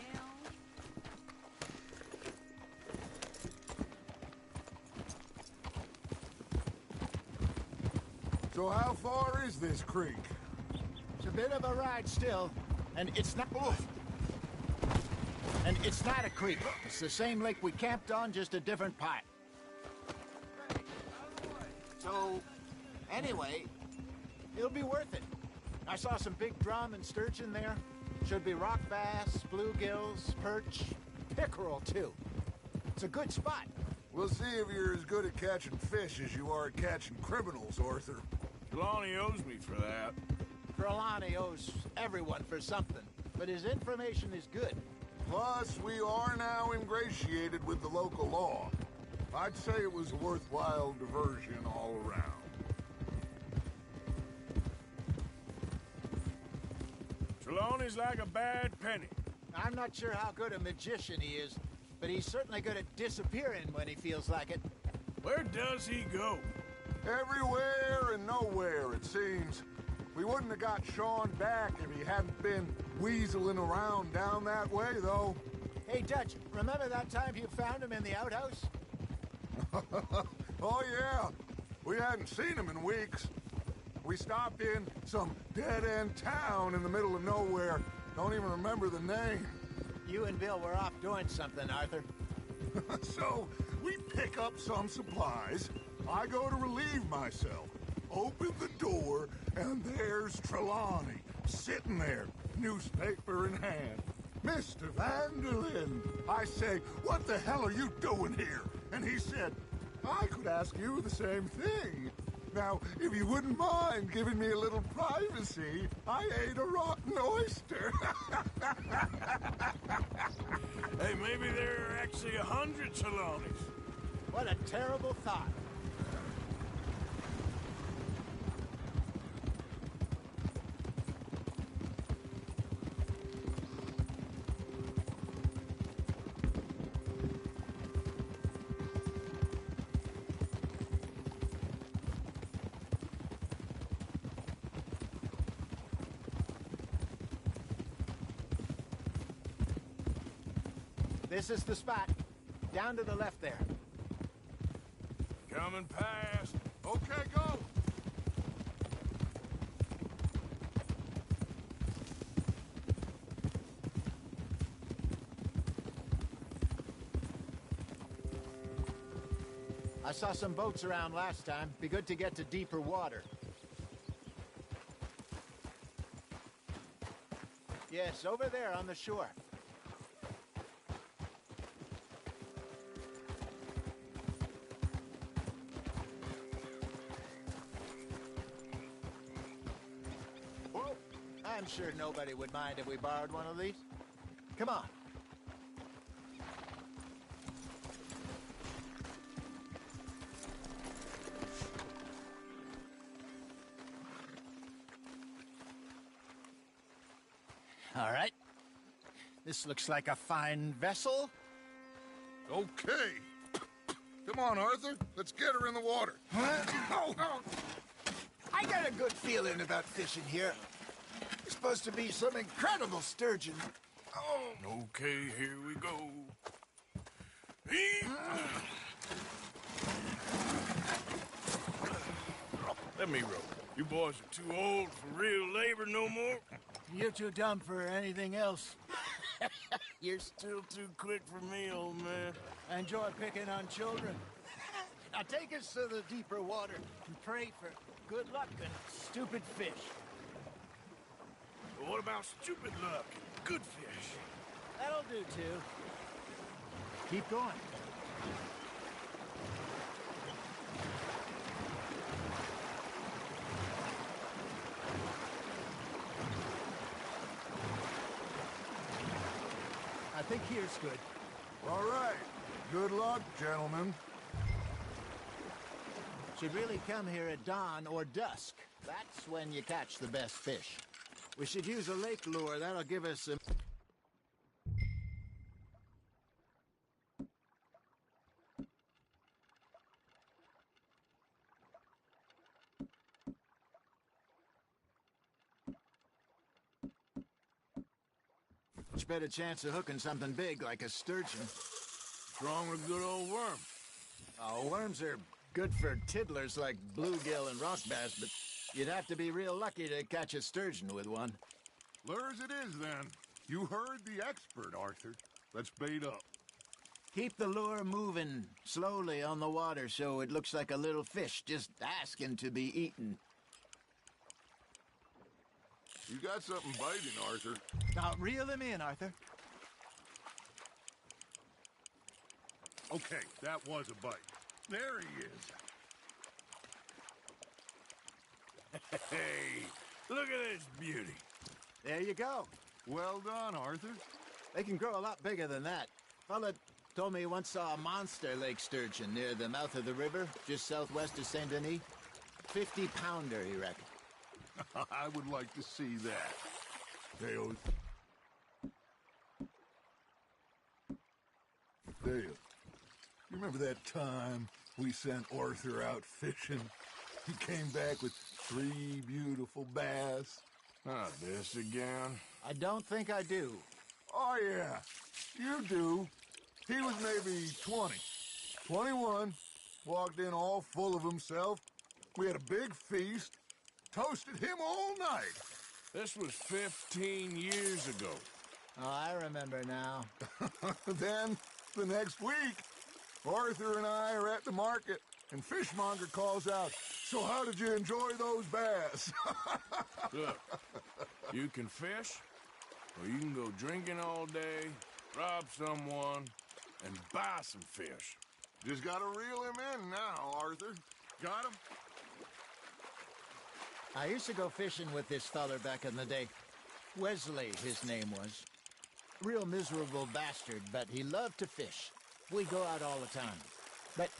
So how far is this creek? It's a bit of a ride still, and it's not... And it's not a creek. It's the same lake we camped on, just a different part. So, anyway, it'll be worth it. I saw some big drum and sturgeon there. Should be rock bass, bluegills, perch, pickerel, too. It's a good spot. We'll see if you're as good at catching fish as you are at catching criminals, Arthur. Trelawney owes me for that. Trelawney owes everyone for something, but his information is good. Plus, we are now ingratiated with the local law. I'd say it was a worthwhile diversion all around. Trelawney's like a bad penny. I'm not sure how good a magician he is, but he's certainly good at disappearing when he feels like it. Where does he go? Everywhere and nowhere, it seems. We wouldn't have got Sean back if he hadn't been weaseling around down that way, though. Hey, Dutch, remember that time you found him in the outhouse? Oh, yeah. We hadn't seen him in weeks. We stopped in some dead-end town in the middle of nowhere. Don't even remember the name. You and Bill were off doing something, Arthur. So, we pick up some supplies. I go to relieve myself. Open the door, and there's Trelawney, sitting there, newspaper in hand. Mr. Vanderlyn. I say, what the hell are you doing here? And he said, I could ask you the same thing. Now, if you wouldn't mind giving me a little privacy, I ate a rotten oyster. Hey, maybe there are actually 100 Trelawneys. What a terrible thought. This is the spot. Down to the left there. Coming past. Okay, go! I saw some boats around last time. Be good to get to deeper water. Yes, over there on the shore. Well, I'm sure nobody would mind if we borrowed one of these. Come on. All right. This looks like a fine vessel. Okay. Come on, Arthur. Let's get her in the water. Oh. I got a good feeling about fishing here. It's supposed to be some incredible sturgeon. Oh. Okay, here we go. Let me row. You boys are too old for real labor no more. You're too dumb for anything else. You're still too quick for me, old man. I enjoy picking on children. Now take us to the deeper water and pray for good luck and stupid fish. What about stupid luck and good fish? That'll do, too. Keep going. I think here's good. All right. Good luck, gentlemen. Should really come here at dawn or dusk. That's when you catch the best fish. We should use a lake lure. That'll give us some... Much better chance of hooking something big like a sturgeon. What's wrong with a good old worm? Oh, worms are good for tiddlers like bluegill and rock bass, but you'd have to be real lucky to catch a sturgeon with one. Lures it is, then. You heard the expert, Arthur. Let's bait up. Keep the lure moving slowly on the water so it looks like a little fish just asking to be eaten. You got something biting, Arthur. Now, reel him in, Arthur. Okay, that was a bite. There he is. Hey, look at this beauty. There you go. Well done, Arthur. They can grow a lot bigger than that. Fella told me he once saw a monster lake sturgeon near the mouth of the river, just southwest of Saint Denis. 50-pounder, he reckoned. I would like to see that. Dale. Dale, you remember that time we sent Arthur out fishing? He came back with 3 beautiful bass. Not this again. I don't think I do. Oh, yeah. You do. He was maybe 20. 21. Walked in all full of himself. We had a big feast. Toasted him all night. This was 15 years ago. Oh, I remember now. Then, the next week, Arthur and I are at the market, and Fishmonger calls out, "So how did you enjoy those bass?" Look, you can fish, or you can go drinking all day, rob someone, and buy some fish. Just gotta reel him in now, Arthur. Got him? I used to go fishing with this feller back in the day. Wesley, his name was. Real miserable bastard, but he loved to fish. We'd go out all the time. But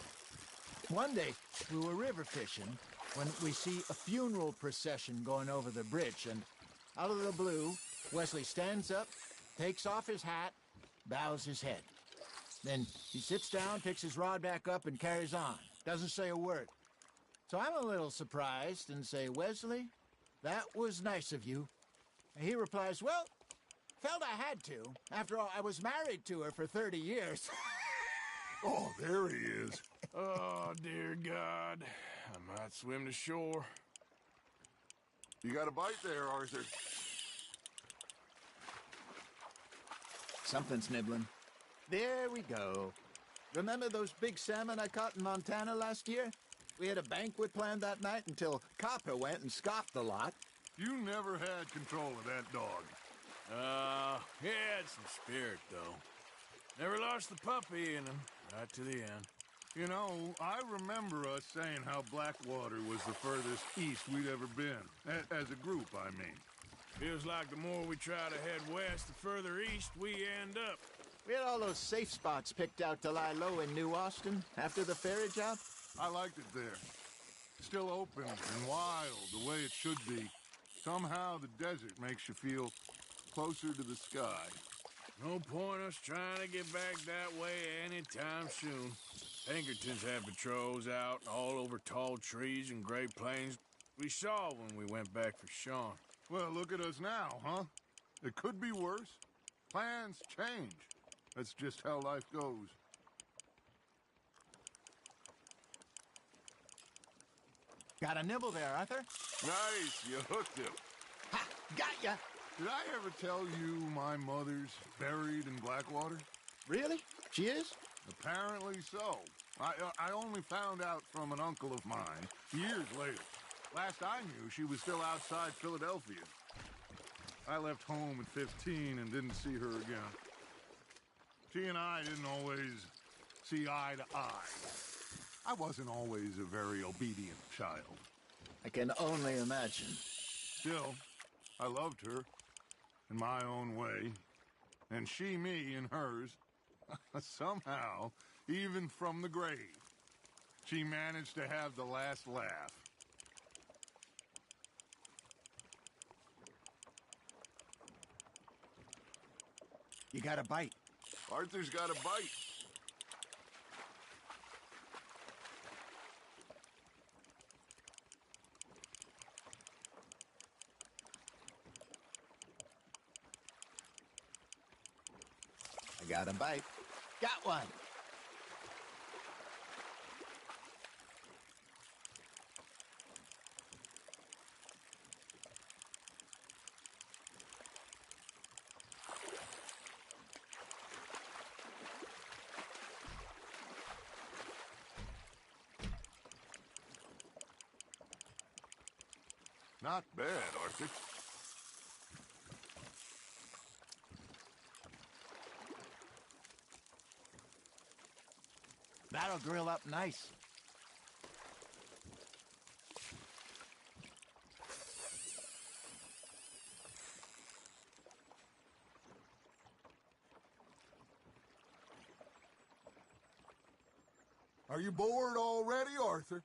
one day, we were river fishing when we see a funeral procession going over the bridge, and out of the blue, Wesley stands up, takes off his hat, bows his head. Then he sits down, picks his rod back up, and carries on. Doesn't say a word. So I'm a little surprised and say, "Wesley, that was nice of you." And he replies, "Well, Felt I had to. After all, I was married to her for 30 years. Oh, there he is. Oh, dear God. I might swim to shore. You got a bite there, Arthur. Something's nibbling. There we go. Remember those big salmon I caught in Montana last year? We had a banquet planned that night until Copper went and scoffed the lot. You never had control of that dog. He had some spirit, though. Never lost the puppy in him, right to the end. You know, I remember us saying how Blackwater was the furthest east we'd ever been. As a group, I mean. Feels like the more we try to head west, the further east we end up. We had all those safe spots picked out to lie low in New Austin after the ferry job. I liked it there. Still open and wild, the way it should be. Somehow the desert makes you feel closer to the sky. No point us trying to get back that way anytime soon. Pinkertons had patrols out all over tall trees and Great Plains. We saw when we went back for Sean. Well, look at us now, huh? It could be worse. Plans change. That's just how life goes. Got a nibble there, Arthur. Nice, you hooked him. Ha! Got ya! Did I ever tell you my mother's buried in Blackwater? Really? She is? Apparently so. I only found out from an uncle of mine years later. Last I knew, she was still outside Philadelphia. I left home at 15 and didn't see her again. She and I didn't always see eye to eye. I wasn't always a very obedient child. I can only imagine. Still, I loved her in my own way, and she me in hers. Somehow, even from the grave, she managed to have the last laugh. You got a bite. Arthur's got a bite. I got a bite. Got one. Not bad, Arthur. That'll grill up nice. Are you bored already, Arthur?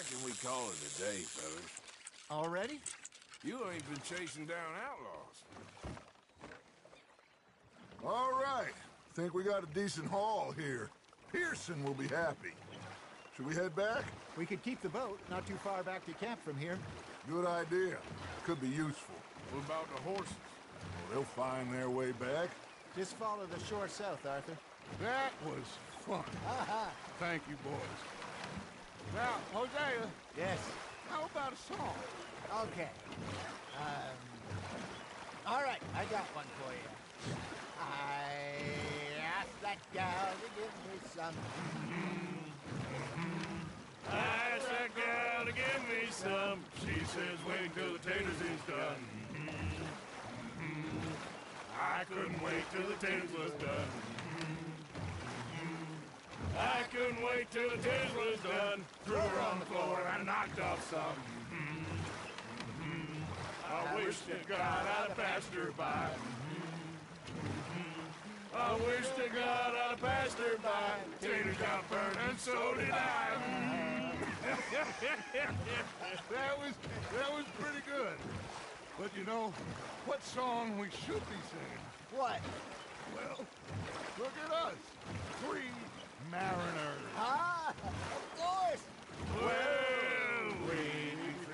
reckon we call it a day, fellas. Already? You ain't been chasing down outlaws. All right. Think we got a decent haul here. Pearson will be happy. Should we head back? We could keep the boat not too far back to camp from here. Good idea. Could be useful. What about the horses? Well, they'll find their way back. Just follow the shore south, Arthur. That was fun. Aha! Thank you, boys. Now, Hosea, Yes. how about a song? Okay. All right, I got one for you. I asked that gal to give me some. I asked that gal to give me some. She says, wait till the taters is done. I couldn't wait till the taters was done. I couldn't wait till the taters was done. Threw her on the floor and knocked off some. I wish to God I'd have passed her by. I wish to God I'd have passed her by. Taters got burned and so did I. That was pretty good. But you know, what song we should be singing? What? Well, look at us. 3 mariners. Ah, of course. Well, we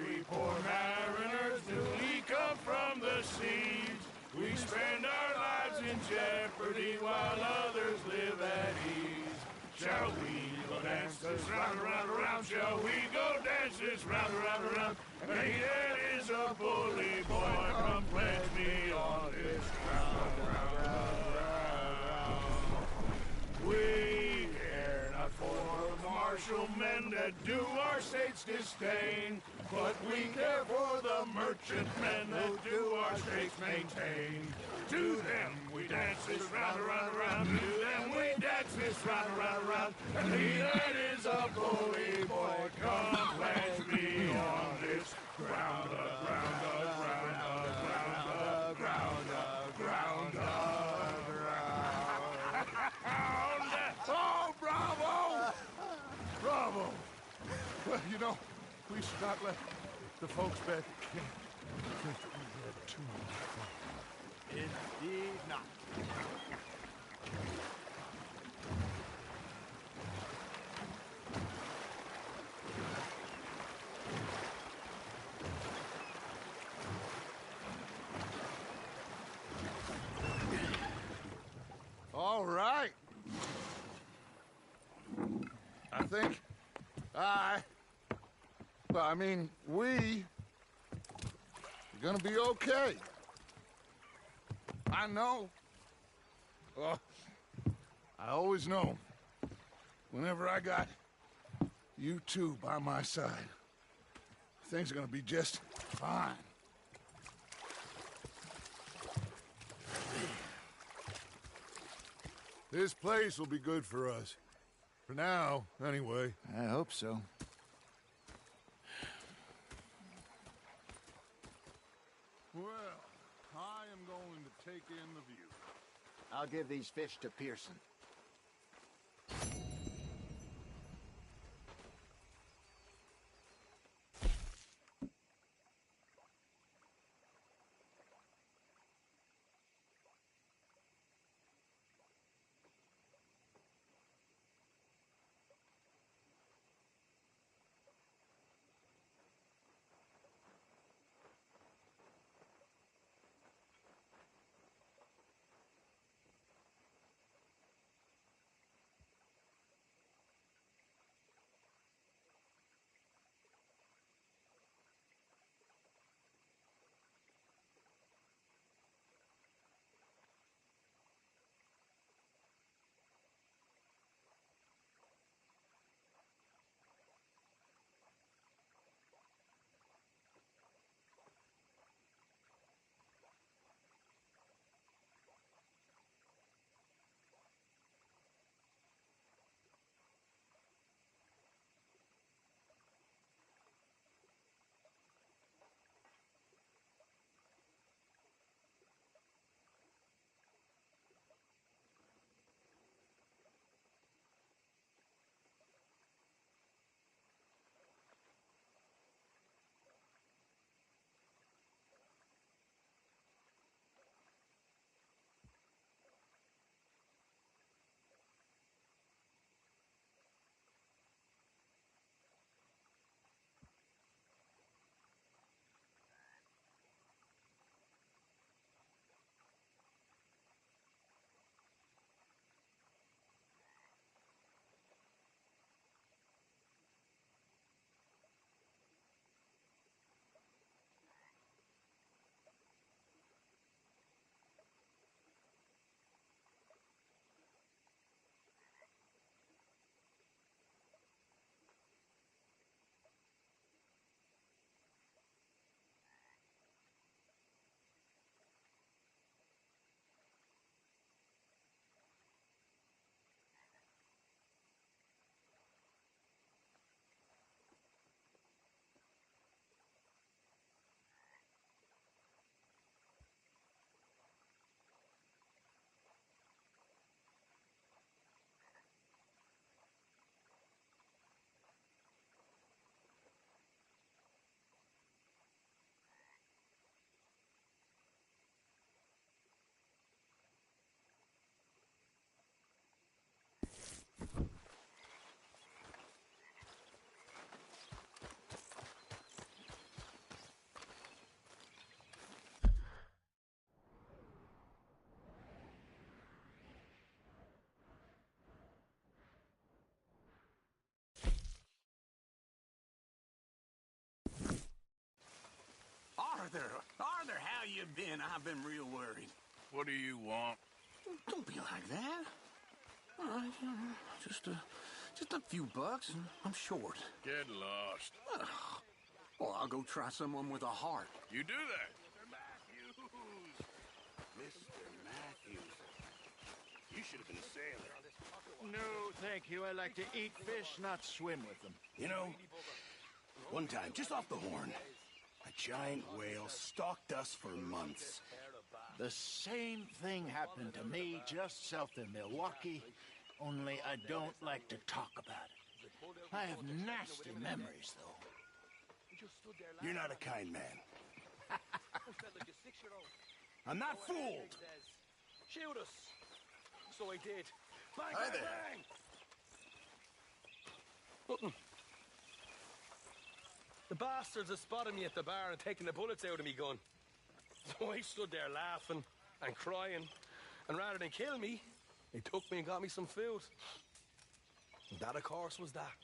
3 poor mariners, newly come from the seas. We spend our lives in jeopardy while others live at ease. Shall we go dance this round, around, around? Shall we go dance this round, around, around? And he that is a bully boy, come pledge me on this round, round, round, round. We care not for the martial men that do our state's disdain, but we care for the merchant men that do our states maintain. To them we dance this round, around, around. To them we dance this round, around, around. And he that is a bully boy, come pledge me on this ground, ground, ground, ground, ground, ground, ground. Oh, bravo! Bravo! Well, you know, we should not let the folks back at camp think that we had too much fun. Indeed not. All right. I think we are gonna be okay. I know. I always know. Whenever I got you two by my side, things are gonna be just fine. This place will be good for us. For now, anyway. I hope so. Well, I am going to take in the view. I'll give these fish to Pearson. Arthur, how you been? I've been real worried. What do you want? Don't be like that. All right, just a few bucks, and I'm short. Get lost. Well, I'll go try someone with a heart. You do that. Mr. Matthews. You should have been a sailor. No, thank you. I like to eat fish, not swim with them. You know, one time, just off the horn, a giant whale stalked us for months. The same thing happened to me just south of Milwaukee, only I don't like to talk about it. I have nasty memories, though. You're not a kind man. I'm not fooled. Shoot us. So I did. Bang, Hi bang, there. bang. Nothing. The bastards had spotted me at the bar and taken the bullets out of me gun. So I stood there laughing and crying, and rather than kill me, they took me and got me some food. And that, of course, was that.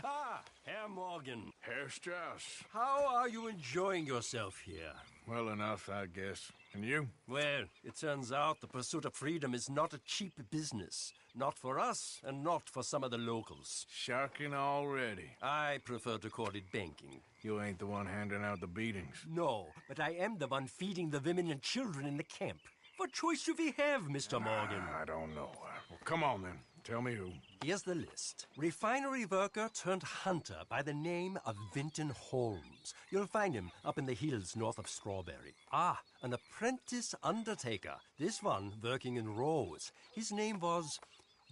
Ah, Herr Morgan. Herr Strauss. How are you enjoying yourself here? Well enough, I guess. And you? Well, it turns out the pursuit of freedom is not a cheap business. Not for us, and not for some of the locals. Sharking already. I prefer to call it banking. You ain't the one handing out the beatings. No, but I am the one feeding the women and children in the camp. What choice do we have, Mr. Morgan? I don't know. Well, come on, then. Tell me who. Here's the list. Refinery worker turned hunter by the name of Vinton Holmes. You'll find him up in the hills north of Strawberry. Ah, an apprentice undertaker. This one working in rows. His name was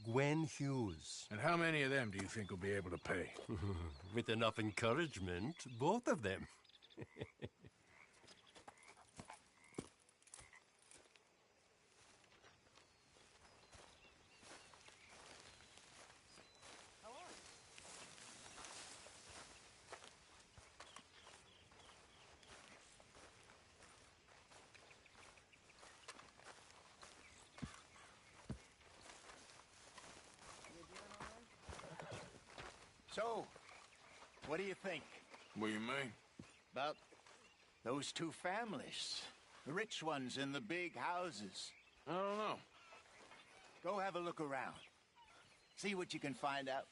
Gwen Hughes. And how many of them do you think will be able to pay? With enough encouragement, both of them. So, what do you think? What do you mean? About those two families. The rich ones in the big houses. I don't know. Go have a look around. See what you can find out.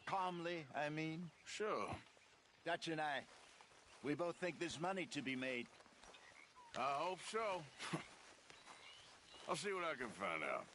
Calmly, I mean. Sure. Dutch and I, we both think there's money to be made. I hope so. I'll see what I can find out.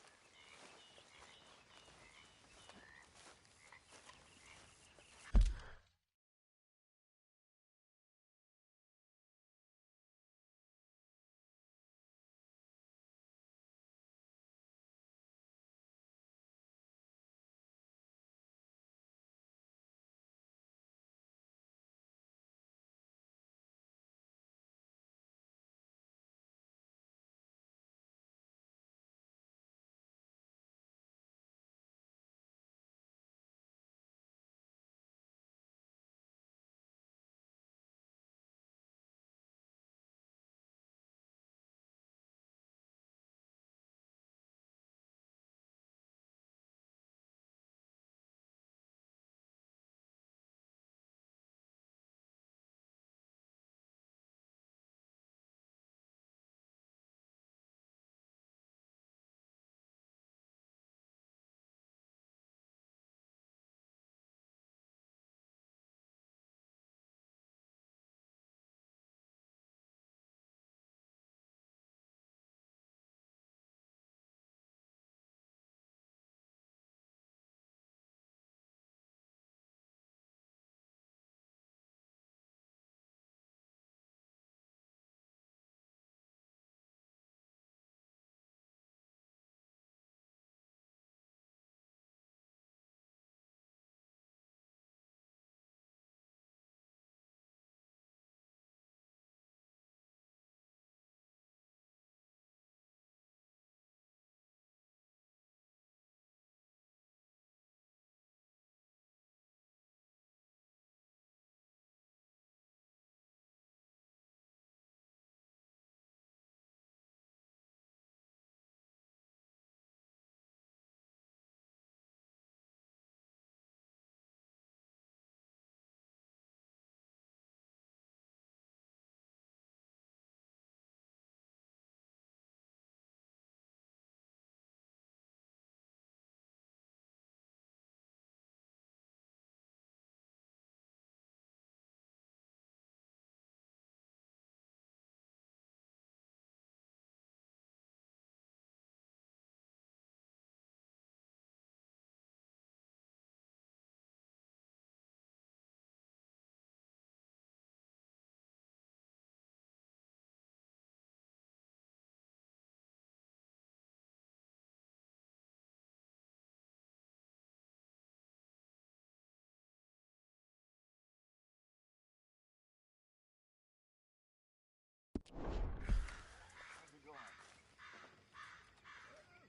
How's it going?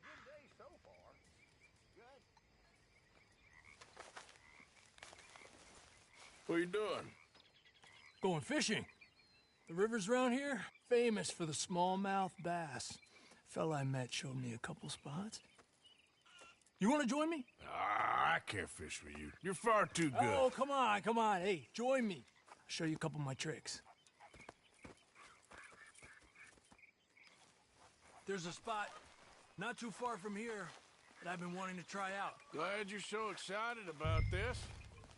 Good day so far. Good. What are you doing? Going fishing. The rivers around here, famous for the smallmouth bass. Fella I met showed me a couple spots. You want to join me? Ah, I can't fish with you. You're far too good. Oh, come on, come on. Hey, join me. I'll show you a couple of my tricks. There's a spot not too far from here that I've been wanting to try out. Glad you're so excited about this.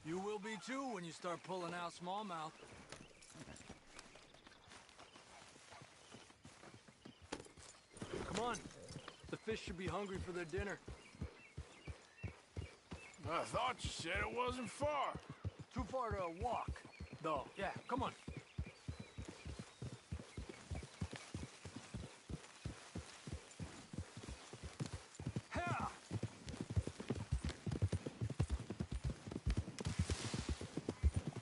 You will be too when you start pulling out smallmouth. Come on. The fish should be hungry for their dinner. I thought you said it wasn't far. Too far to walk, though. Yeah, come on. Ha!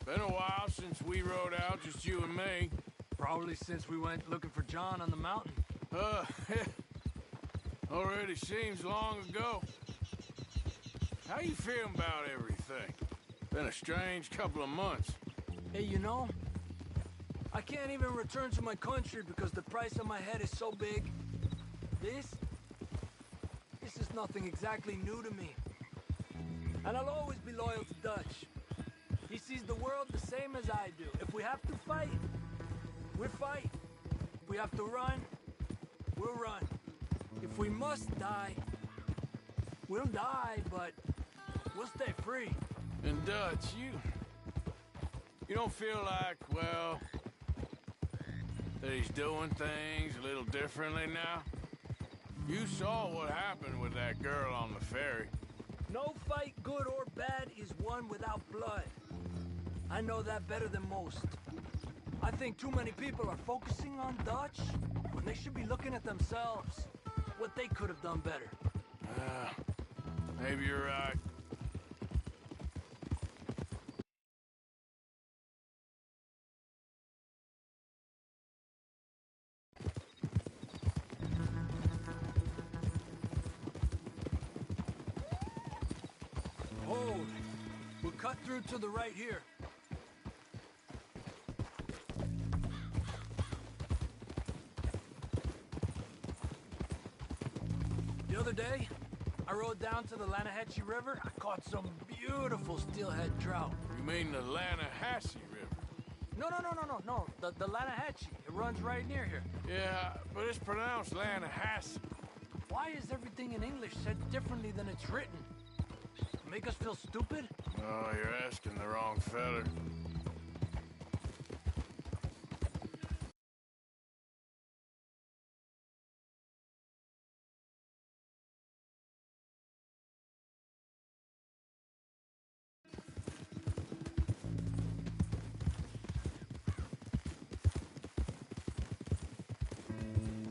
Been a while since we rode out, just you and me. Probably since we went looking for John on the mountain. Already seems long ago. How you feeling about everything? Been a strange couple of months. Hey, you know, I can't even return to my country because the price on my head is so big. This is nothing exactly new to me. And I'll always be loyal to Dutch. He sees the world the same as I do. If we have to fight, we fight. If we have to run, we'll run. If we must die, we'll die, but we'll stay free. And Dutch, you don't feel like, well, that he's doing things a little differently now? You saw what happened with that girl on the ferry. No fight, good or bad, is won without blood. I know that better than most. I think too many people are focusing on Dutch when they should be looking at themselves, what they could have done better. Maybe you're right. Hold. We'll cut through to the right here. The other day, I rode down to the Lanahatchee River. I caught some beautiful steelhead trout. You mean the Lanahatchee River? No. The Lanahatchee. It runs right near here. Yeah, but it's pronounced Lanahatchee. Why is everything in English said differently than it's written? Make us feel stupid? Oh, you're asking the wrong feller.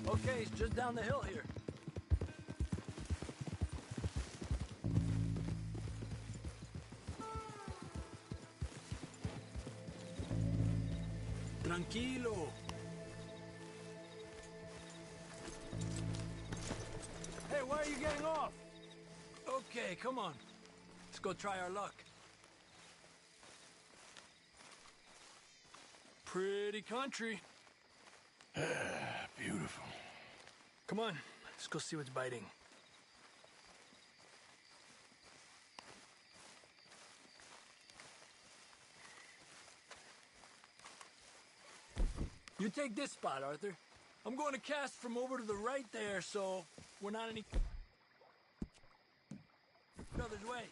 Okay, it's just down the hill here. Tranquilo. Hey, why are you getting off? Okay, come on. Let's go try our luck. Pretty country. Beautiful. Come on, let's go see what's biting. You take this spot, Arthur. I'm going to cast from over to the right there, so we're not any other's way.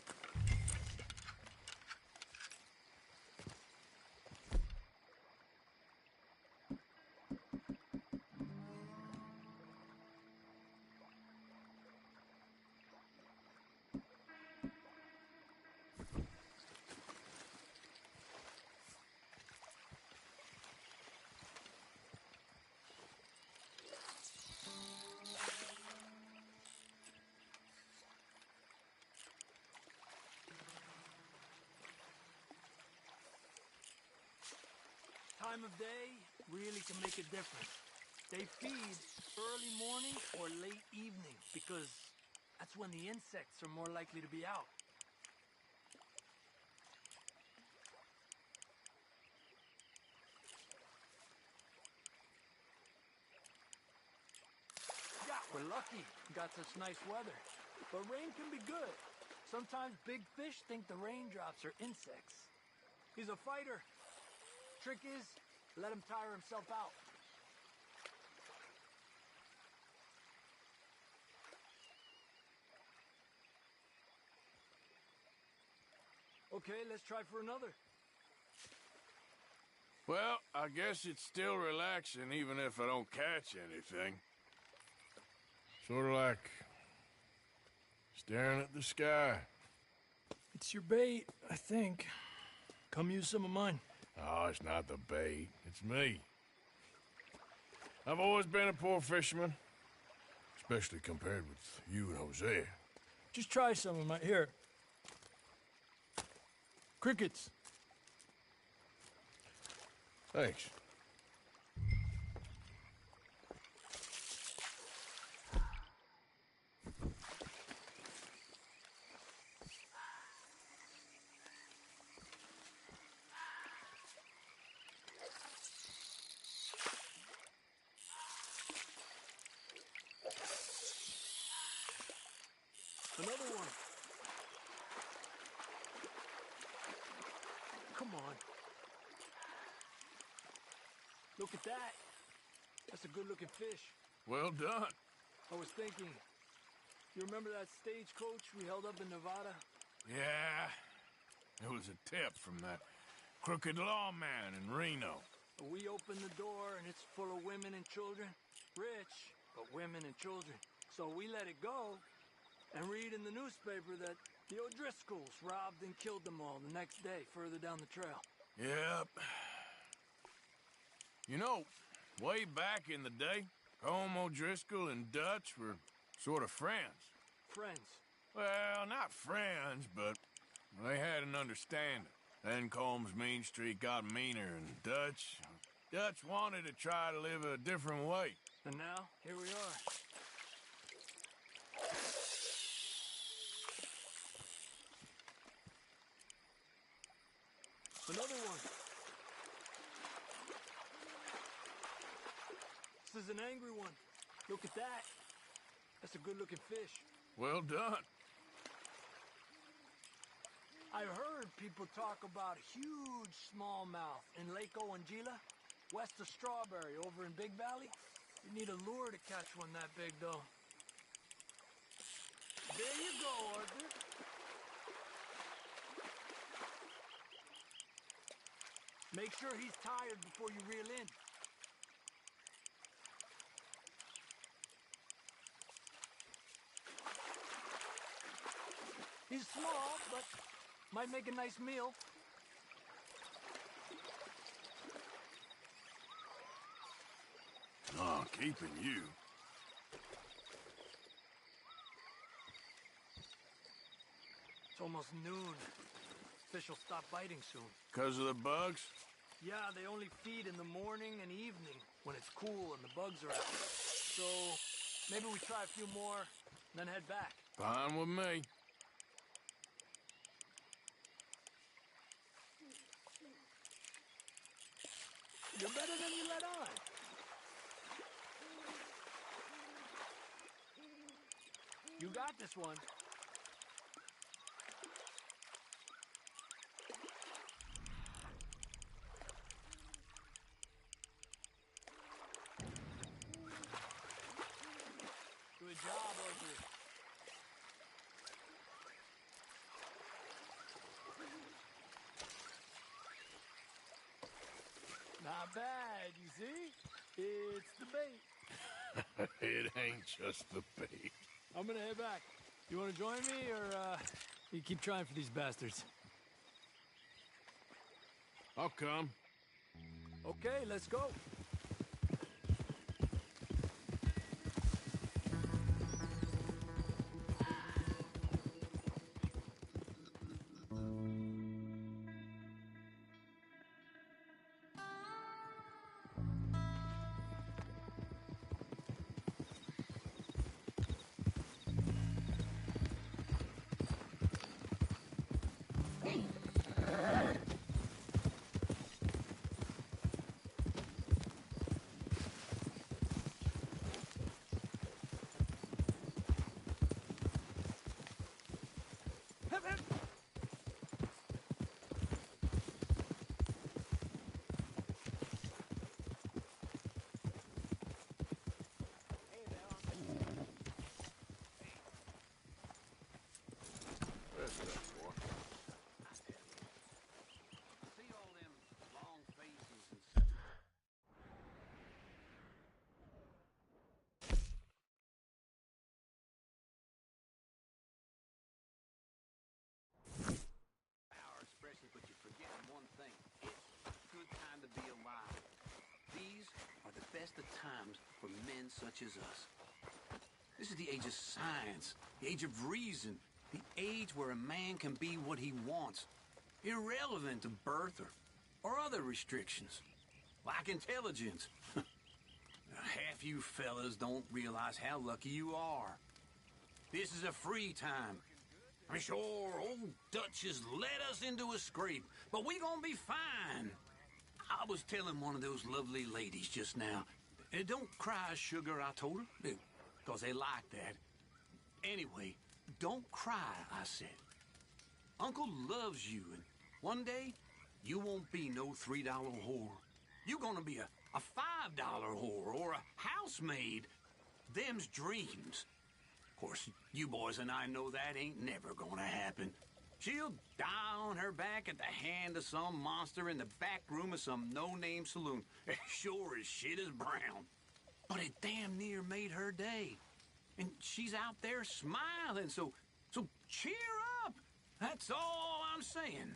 Time of day really can make a difference. They feed early morning or late evening because that's when the insects are more likely to be out. Yeah, we're lucky we got such nice weather. But rain can be good. Sometimes big fish think the raindrops are insects. He's a fighter. Trick is, let him tire himself out. Okay, let's try for another. Well, I guess it's still relaxing even if I don't catch anything. Sort of like staring at the sky. It's your bait, I think. Come use some of mine. Oh, it's not the bait. It's me. I've always been a poor fisherman. Especially compared with you and Hosea. Just try some of my... Here. Crickets. Thanks. Another one. Come on. Look at that. That's a good-looking fish. Well done. I was thinking, you remember that stagecoach we held up in Nevada? Yeah, it was a tip from that crooked lawman in Reno. We opened the door and it's full of women and children. Rich, but women and children. So we let it go and read in the newspaper that the O'Driscolls robbed and killed them all the next day further down the trail. Yep. You know, way back in the day, Colm O'Driscoll and Dutch were sort of friends. Friends? Well, not friends, but they had an understanding. Then Colm's mean streak got meaner, and Dutch wanted to try to live a different way. And now, here we are. Another one. This is an angry one. Look at that. That's a good-looking fish. Well done. I've heard people talk about huge smallmouth in Lake Owanjila, west of Strawberry, over in Big Valley. You need a lure to catch one that big, though. There you go, Arthur. Make sure he's tired before you reel in. He's small, but might make a nice meal. Oh, keeping you. It's almost noon. Fish will stop biting soon. 'Cause of the bugs? Yeah, they only feed in the morning and evening when it's cool and the bugs are out. So maybe we try a few more, then head back. Fine with me. You're better than you let on. You got this one. Good job, Arthur. Not bad, you see? It's the bait. It ain't just the bait. I'm gonna head back. You wanna join me, or, you keep trying for these bastards? I'll come. Okay, let's go. But you're forgetting one thing. It's a good time to be alive. These are the best of times for men such as us. This is the age of science, the age of reason, the age where a man can be what he wants, irrelevant to birth or other restrictions, like intelligence. Half you fellas don't realize how lucky you are. This is a free time. I'm sure old Dutch has led us into a scrape, but we gonna be fine. I was telling one of those lovely ladies just now, don't cry, sugar, I told her, because they like that. Anyway, don't cry, I said. Uncle loves you, and one day, you won't be no $3 whore. You gonna be a $5 whore or a housemaid. Them's dreams. Of course, you boys and I know that ain't never gonna happen. She'll die on her back at the hand of some monster in the back room of some no-name saloon. Sure as shit is brown. But it damn near made her day. And she's out there smiling, so cheer up. That's all I'm saying.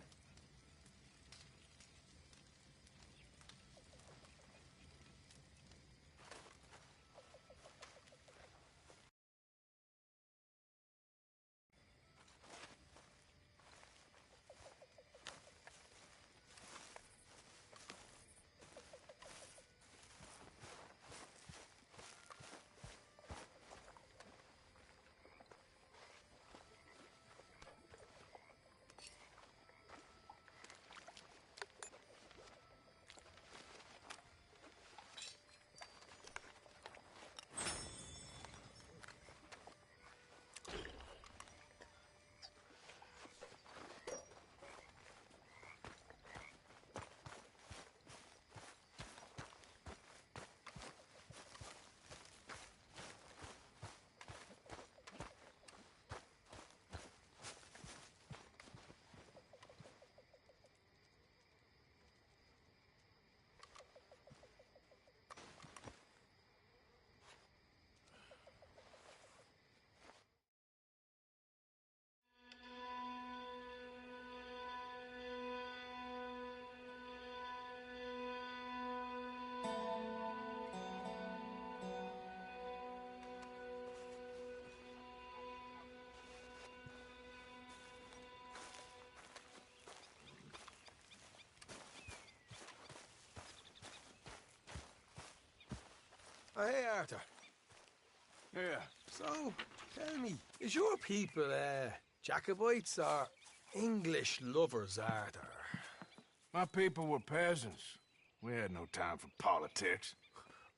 Oh, hey, Arthur. Yeah. So, tell me, is your people, Jacobites or English lovers, Arthur? My people were peasants. We had no time for politics.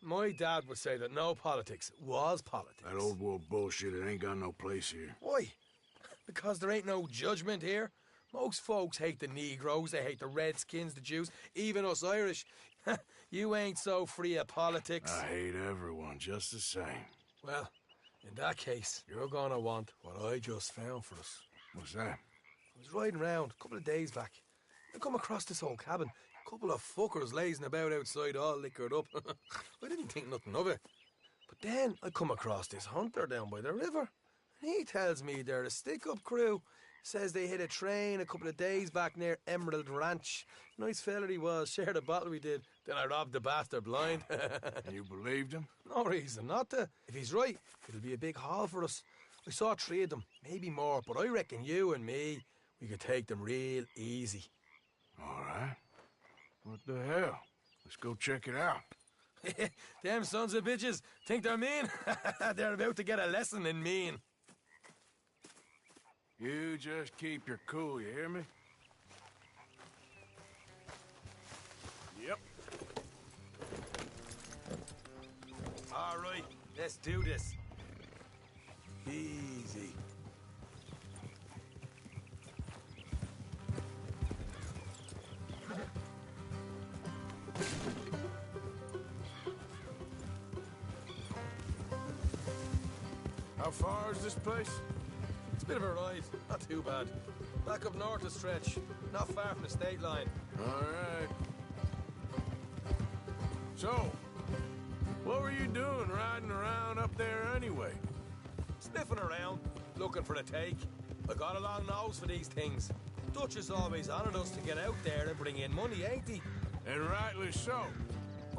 My dad would say that no politics was politics. That old world bullshit, it ain't got no place here. Why? Because there ain't no judgment here. Most folks hate the Negroes, they hate the Redskins, the Jews, even us Irish. You ain't so free of politics. I hate everyone just the same. Well, in that case, you're gonna want what I just found for us. What's that? I was riding around a couple of days back. I come across this old cabin. A couple of fuckers lazing about outside all liquored up. I didn't think nothing of it. But then I come across this hunter down by the river. And he tells me they're a stick-up crew. Says they hit a train a couple of days back near Emerald Ranch. Nice fella he was, shared a bottle we did. Then I robbed the bastard blind. You believed him? No reason not to. If he's right, it'll be a big haul for us. I saw 3 of them, maybe more, but I reckon you and me, we could take them real easy. All right. What the hell? Let's go check it out. Them sons of bitches think they're mean. They're about to get a lesson in mean. You just keep your cool, you hear me? Yep. All right, let's do this. Easy. How far is this place? It's a bit of a ride, not too bad. Back up north a stretch, not far from the state line. All right. So, what were you doing riding around up there anyway? Sniffing around, looking for a take. I got a long nose for these things. Dutch is always honoured us to get out there and bring in money, ain't he? And rightly so.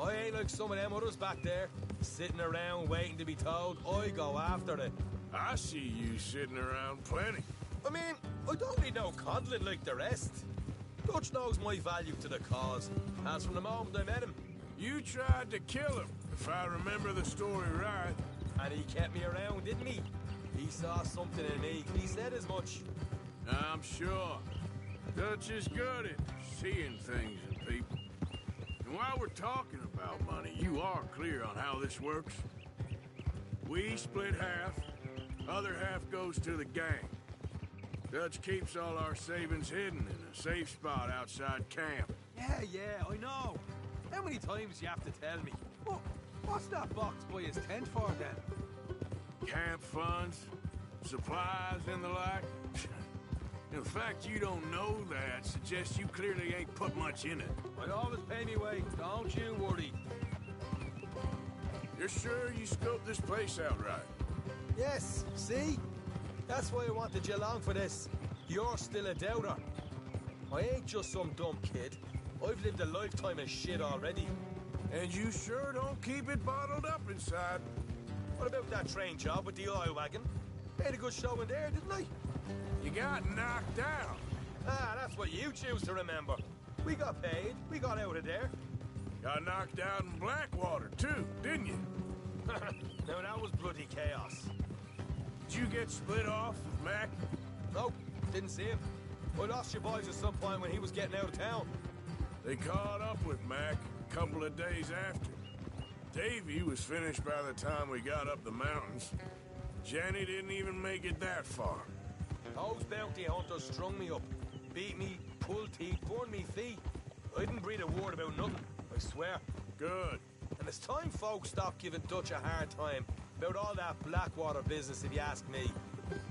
I ain't like some of them others back there, sitting around waiting to be told. I go after it. I see you sitting around plenty. I mean, I don't need no coddling like the rest. Dutch knows my value to the cause, as from the moment I met him. You tried to kill him, if I remember the story right. And he kept me around, didn't he? He saw something in me. He said as much. I'm sure. Dutch is good at seeing things in people. And while we're talking about money, you are clear on how this works? We split half. Other half goes to the gang. Dutch keeps all our savings hidden in a safe spot outside camp. Yeah, I know. How many times do you have to tell me? What's that box by his tent for, then? Camp funds, supplies, and the like. The fact you don't know that suggests you clearly ain't put much in it. I always pay me way, don't you worry. You're sure you scoped this place out right? Yes, see? That's why I wanted you along for this. You're still a doubter. I ain't just some dumb kid. I've lived a lifetime of shit already. And you sure don't keep it bottled up inside. What about that train job with the oil wagon? Made a good show in there, didn't I? You got knocked out. Ah, that's what you choose to remember. We got paid. We got out of there. Got knocked out in Blackwater, too, didn't you? Now, that was bloody chaos. Did you get split off with Mac? Nope, didn't see him. I lost your boys at some point when he was getting out of town. They caught up with Mac a couple of days after. Davy was finished by the time we got up the mountains. Jenny didn't even make it that far. Those bounty hunters strung me up. Beat me, pulled teeth, burned me feet. I didn't breathe a word about nothing, I swear. Good. And it's time folks stop giving Dutch a hard time about all that Blackwater business, if you ask me.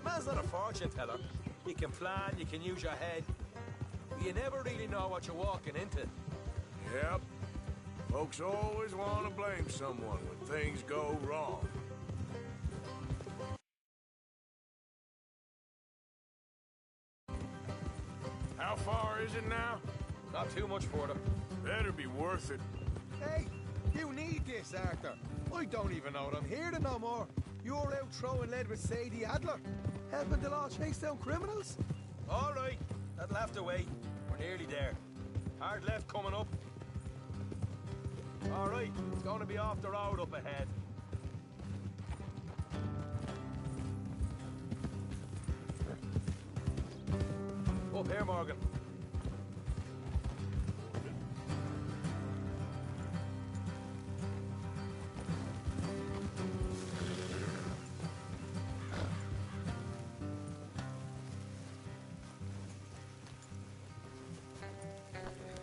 Man's not a fortune teller. You can plan, you can use your head. But you never really know what you're walking into. Yep. Folks always want to blame someone when things go wrong. How far is it now? Not too much further. Better be worth it. Hey, you need this, Arthur. I don't even know that I'm here no more. You're out throwing lead with Sadie Adler, helping the law chase down criminals? All right, that'll have to wait. We're nearly there. Hard left coming up. All right, it's going to be off the road up ahead. Up here, Morgan.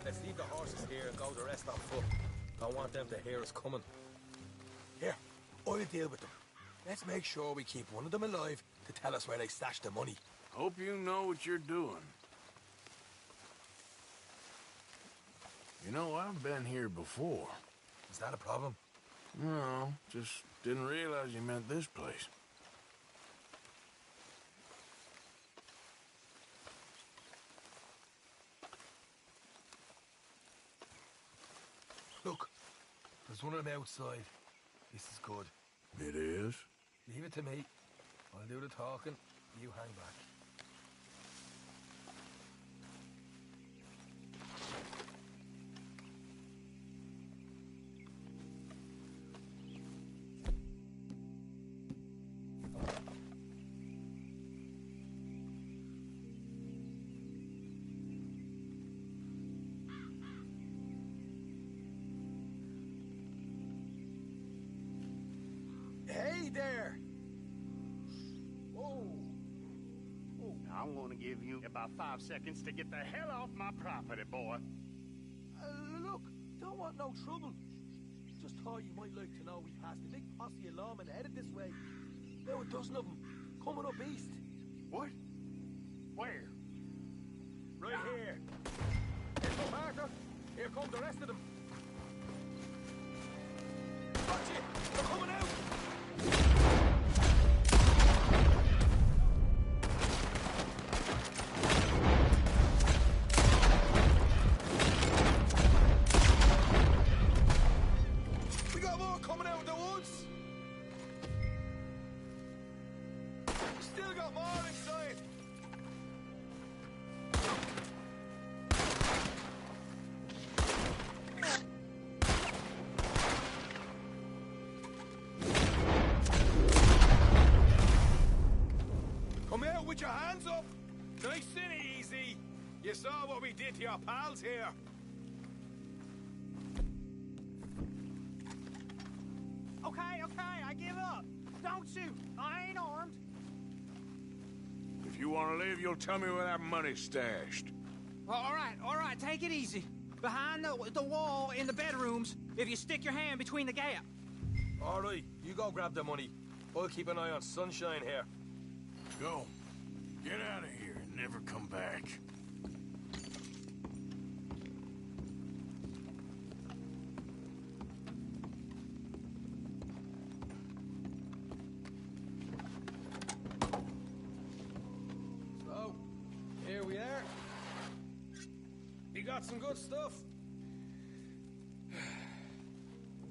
Let's leave the horses here and go the rest on foot. Don't want them to hear us coming. Here, I'll deal with them. Let's make sure we keep one of them alive to tell us where they stashed the money. Hope you know what you're doing. You know, I've been here before. Is that a problem? No, just didn't realize you meant this place. Look, there's one of them outside. This is good. It is? Leave it to me. I'll do the talking. You hang back. Hey there! Whoa! I'm gonna give you about 5 seconds to get the hell off my property, boy. Look, don't want no trouble. Just thought you might like to know we passed a big posse of lawmen headed this way. About a dozen of them, coming up east. What? Where? Right here. Here come Arthur. Here come the rest of them. Gotcha! They're coming out! We got more coming out of the woods! Still got more inside! Come out with your hands up! Nice and easy! You saw what we did to your pals here! Okay, I give up. Don't shoot. I ain't armed. If you want to live, you'll tell me where that money's stashed. All right, take it easy. behind the wall in the bedrooms if you stick your hand between the gap. All right, you go grab the money. I'll keep an eye on Sunshine here. Go. Get out of here and never come back. So, here we are. You got some good stuff.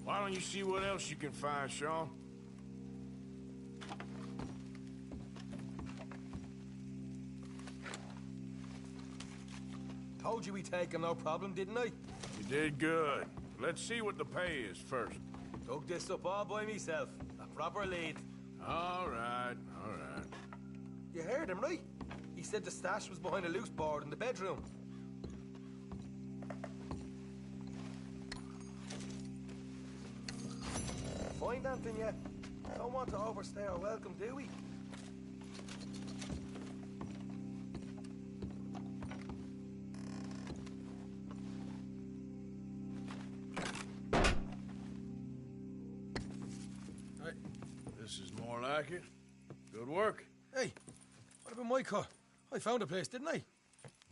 Why don't you see what else you can find, Sean? Told you we'd take him, no problem, didn't I? You did good. Let's see what the pay is first. Dug this up all by myself. A proper lead. All right, all right. You heard him, right? He said the stash was behind a loose board in the bedroom. Find anything yet? Don't want to overstay our welcome, do we? Hey, this is more like it. Good work. Hey, what about my car? I found a place, didn't I?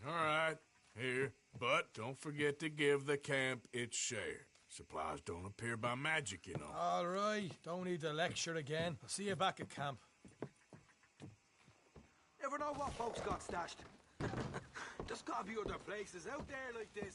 All right, here. But don't forget to give the camp its share. Supplies don't appear by magic, you know. All right, don't need to lecture again. I'll see you back at camp. Never know what folks got stashed. Just gotta be other places out there like this.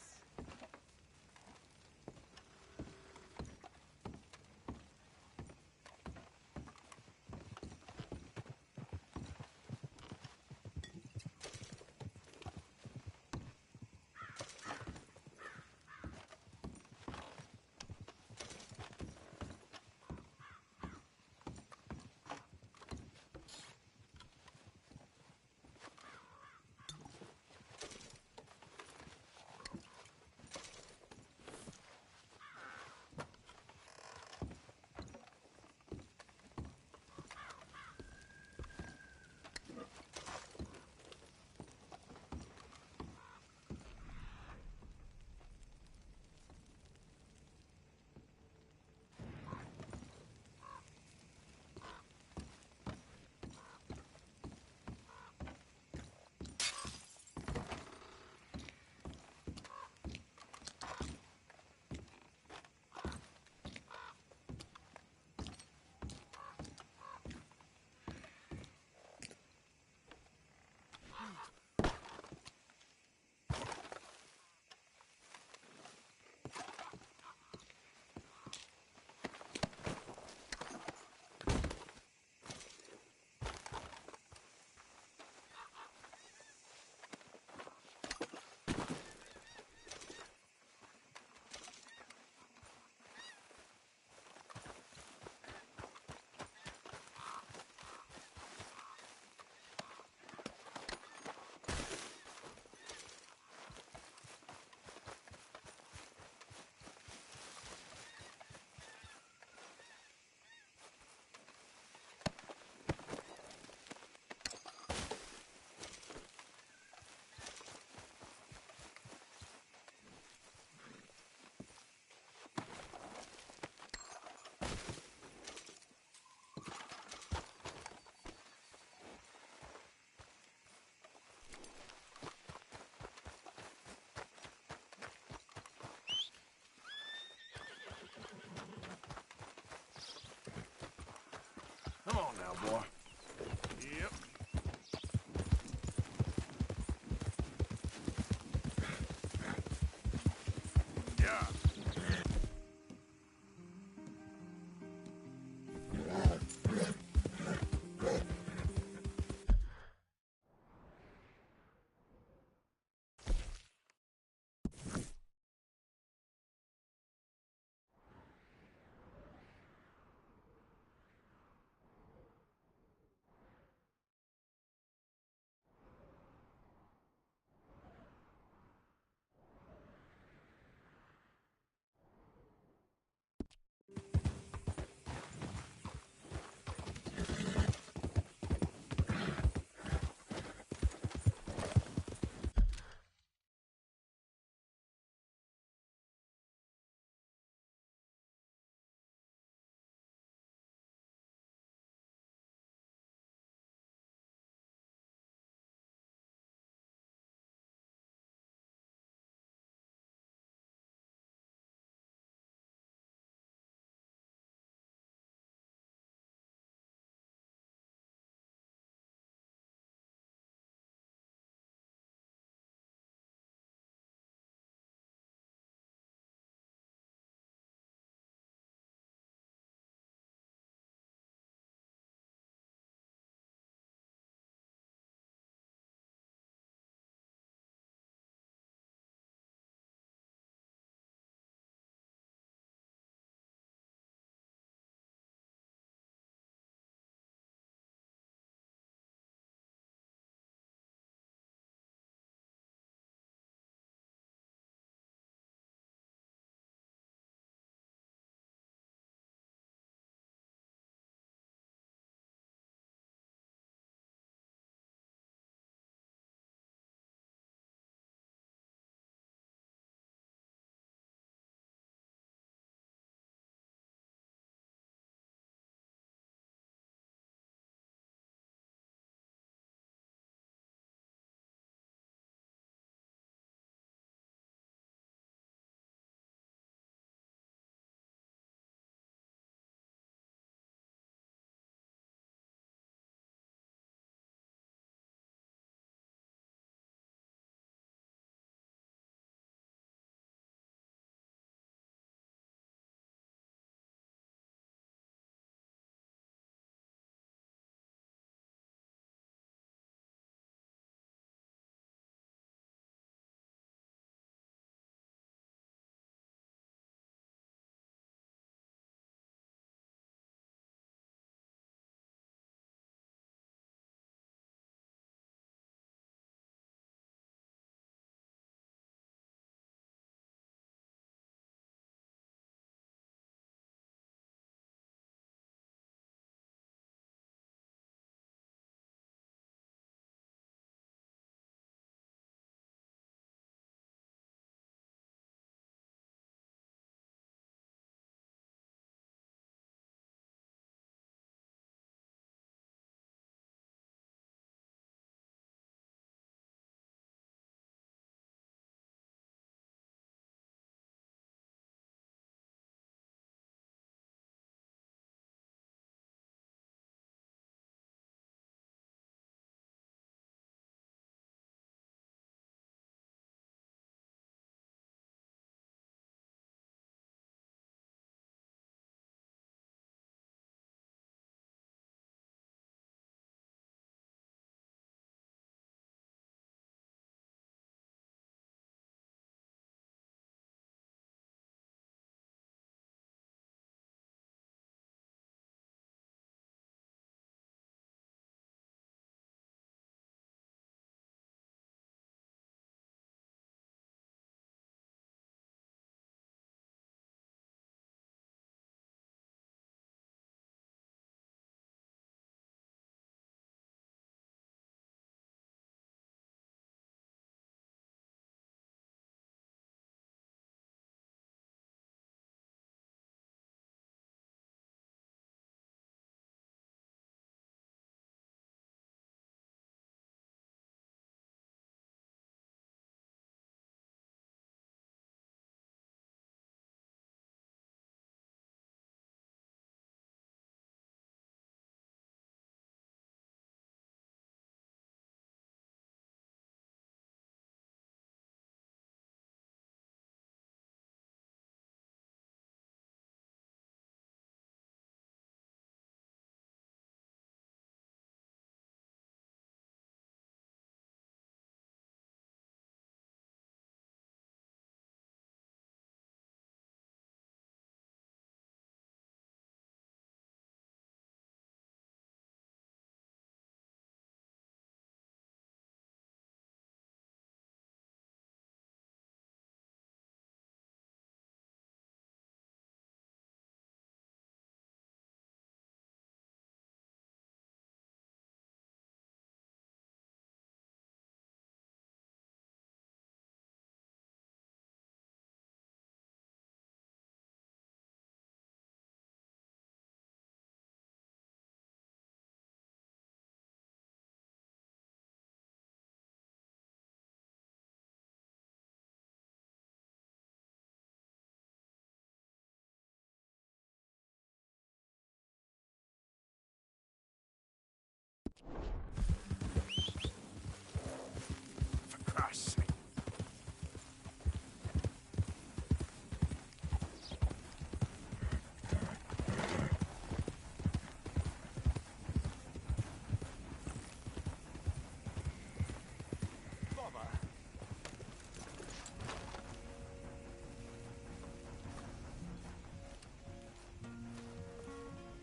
Come on now, boy. Yep. Yeah.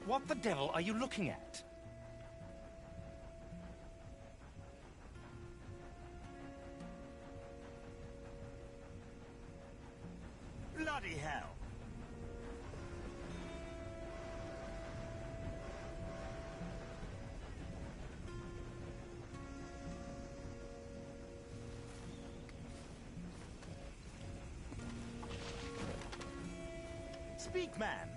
What the devil are you looking at? Bloody hell! Speak, man!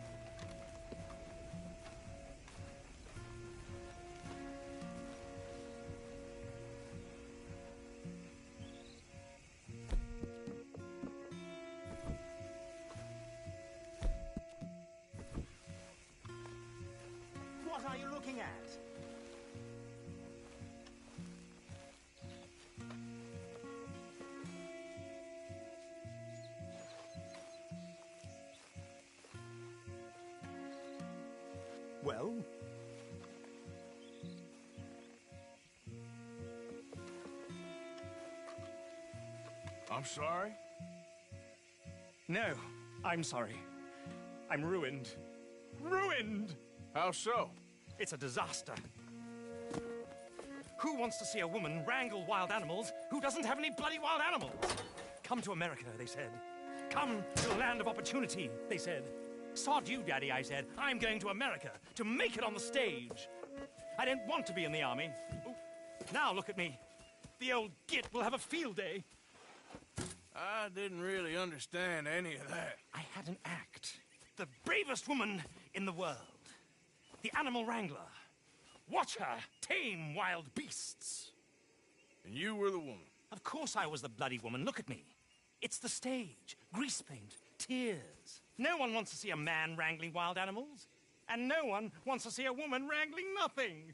What are you looking at? Well? I'm sorry? No, I'm sorry. I'm ruined. Ruined! How so? It's a disaster. Who wants to see a woman wrangle wild animals who doesn't have any bloody wild animals? Come to America, they said. Come to a land of opportunity, they said. Sod you, Daddy, I said. I'm going to America to make it on the stage. I didn't want to be in the army. Ooh. Now look at me. The old git will have a field day. I didn't really understand any of that. I had an act. The bravest woman in the world. The animal wrangler. Watch her tame wild beasts. And you were the woman? Of course I was the bloody woman. Look at me. It's the stage. Grease paint. Tears. No one wants to see a man wrangling wild animals. And no one wants to see a woman wrangling nothing.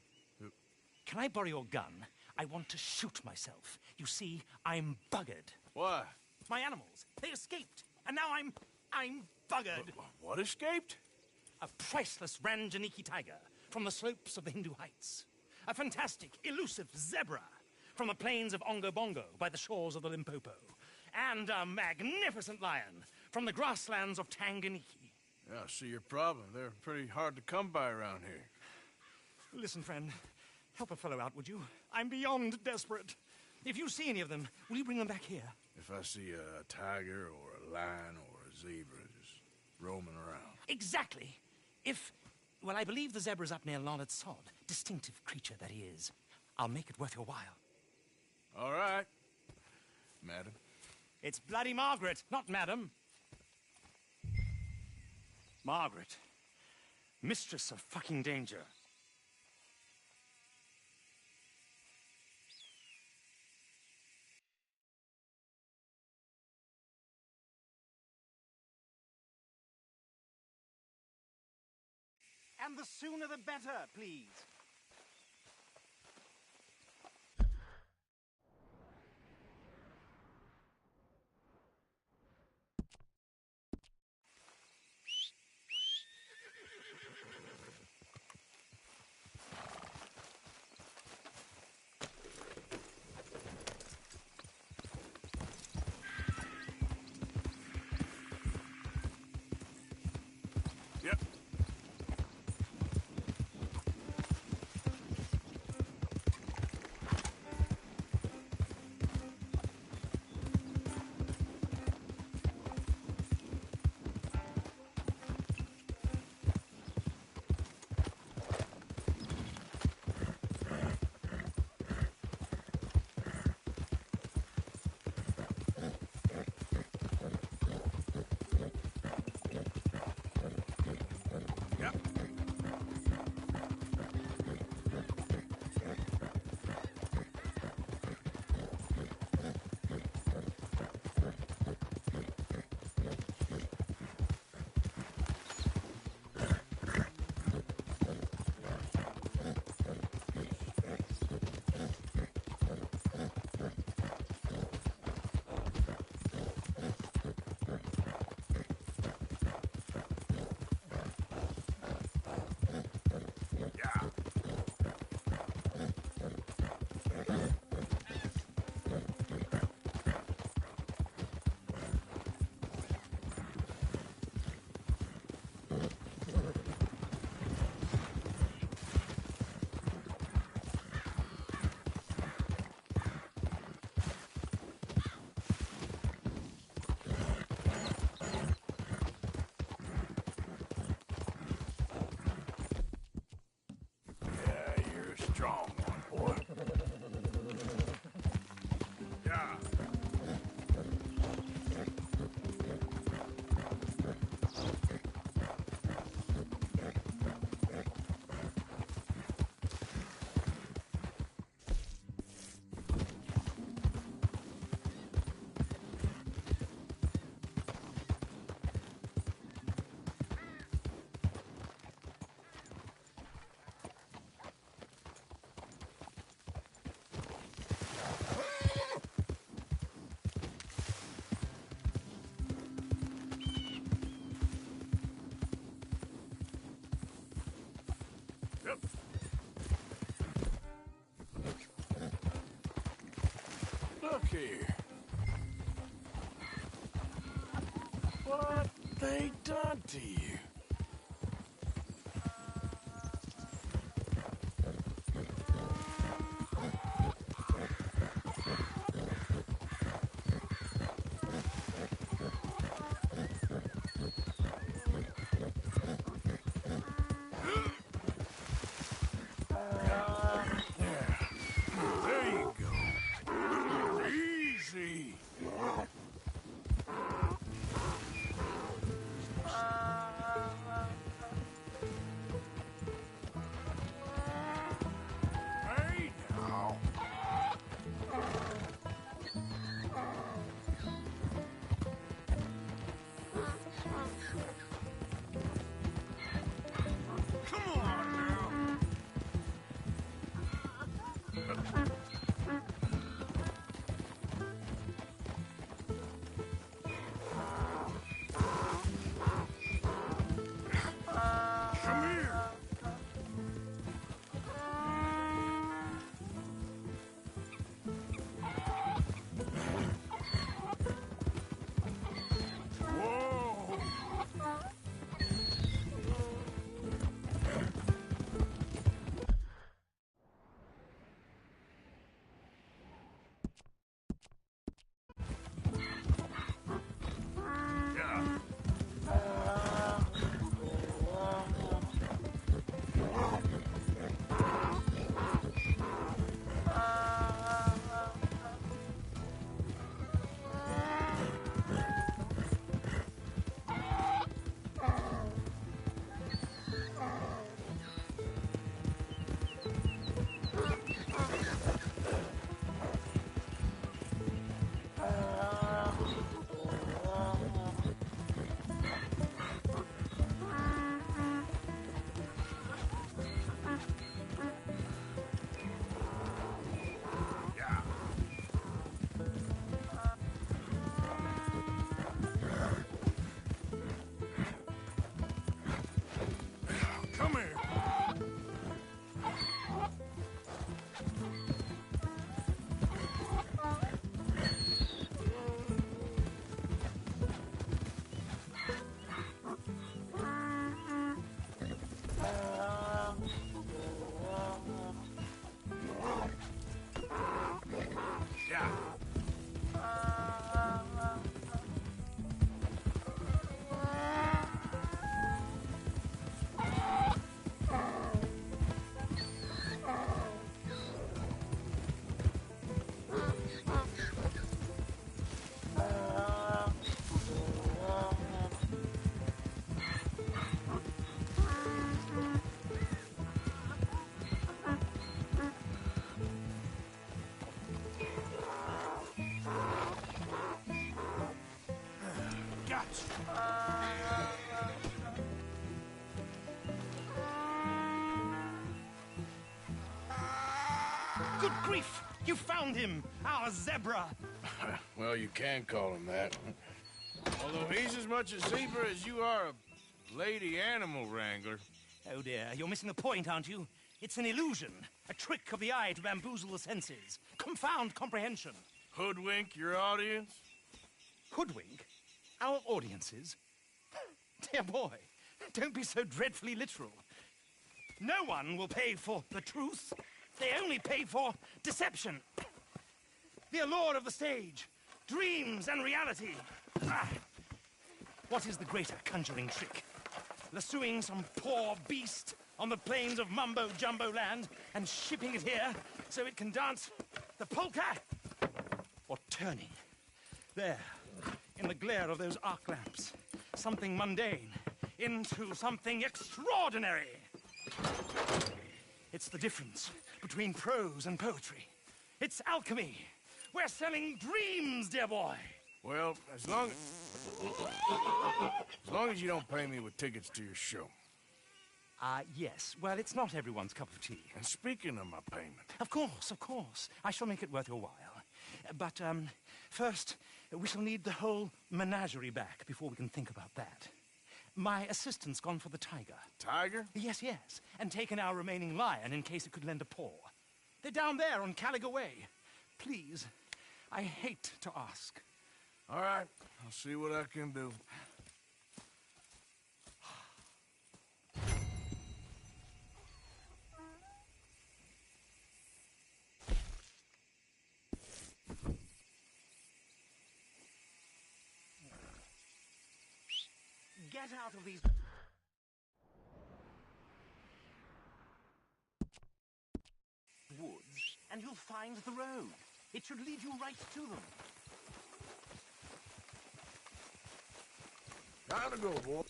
Can I borrow your gun? I want to shoot myself. You see, I'm buggered. Why? My animals. They escaped. And now I'm buggered. What escaped? A priceless Ranjaniki tiger from the slopes of the Hindu Heights. A fantastic, elusive zebra from the plains of Ongo Bongo by the shores of the Limpopo. And a magnificent lion from the grasslands of Tanganyika. Yeah, I see your problem. They're pretty hard to come by around here. Listen, friend. Help a fellow out, would you? I'm beyond desperate. If you see any of them, will you bring them back here? If I see a tiger or a lion or a zebra just roaming around. Exactly. Well, I believe the zebra's up near Larned Sod. Distinctive creature that he is. I'll make it worth your while. All right, madam. It's bloody Margaret, not madam. Margaret. Mistress of fucking danger. And the sooner the better, please. Yep. here. What they done to you? There you go. Easy. Hey now. Come on now. Come here. Whoa. Yeah. Yeah. Come here. Yeah. Gotcha. Good grief! You found him! Our zebra! Well, you can call him that. Although he's as much a zebra as you are a lady animal wrangler. Oh dear, you're missing the point, aren't you? It's an illusion. A trick of the eye to bamboozle the senses. Confound comprehension. Hoodwink your audience? Hoodwink? Our audiences? Dear boy, don't be so dreadfully literal. No one will pay for the truth. They only pay for deception. The allure of the stage, dreams and reality. Ah. What is the greater conjuring trick? Lassoing some poor beast on the plains of mumbo-jumbo land and shipping it here so it can dance the polka? Or turning, there, in the glare of those arc lamps, something mundane into something extraordinary? It's the difference between prose and poetry. It's alchemy. We're selling dreams, dear boy. Well, as long as you don't pay me with tickets to your show. Yes. Well, it's not everyone's cup of tea. And speaking of my payment... Of course, of course. I shall make it worth your while. But, first, we shall need the whole menagerie back before we can think about that. My assistant's gone for the tiger. Tiger? Yes, yes. And taken our remaining lion in case it could lend a paw. They're down there on Caliga Way. Please, I hate to ask. All right, I'll see what I can do. Get out of these woods, and you'll find the road. It should lead you right to them. Gotta go, boy.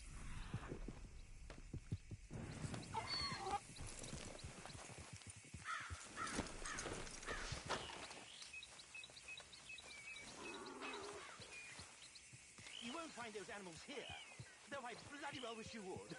You won't find those animals here, though I bloody well wish you would.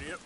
Yep.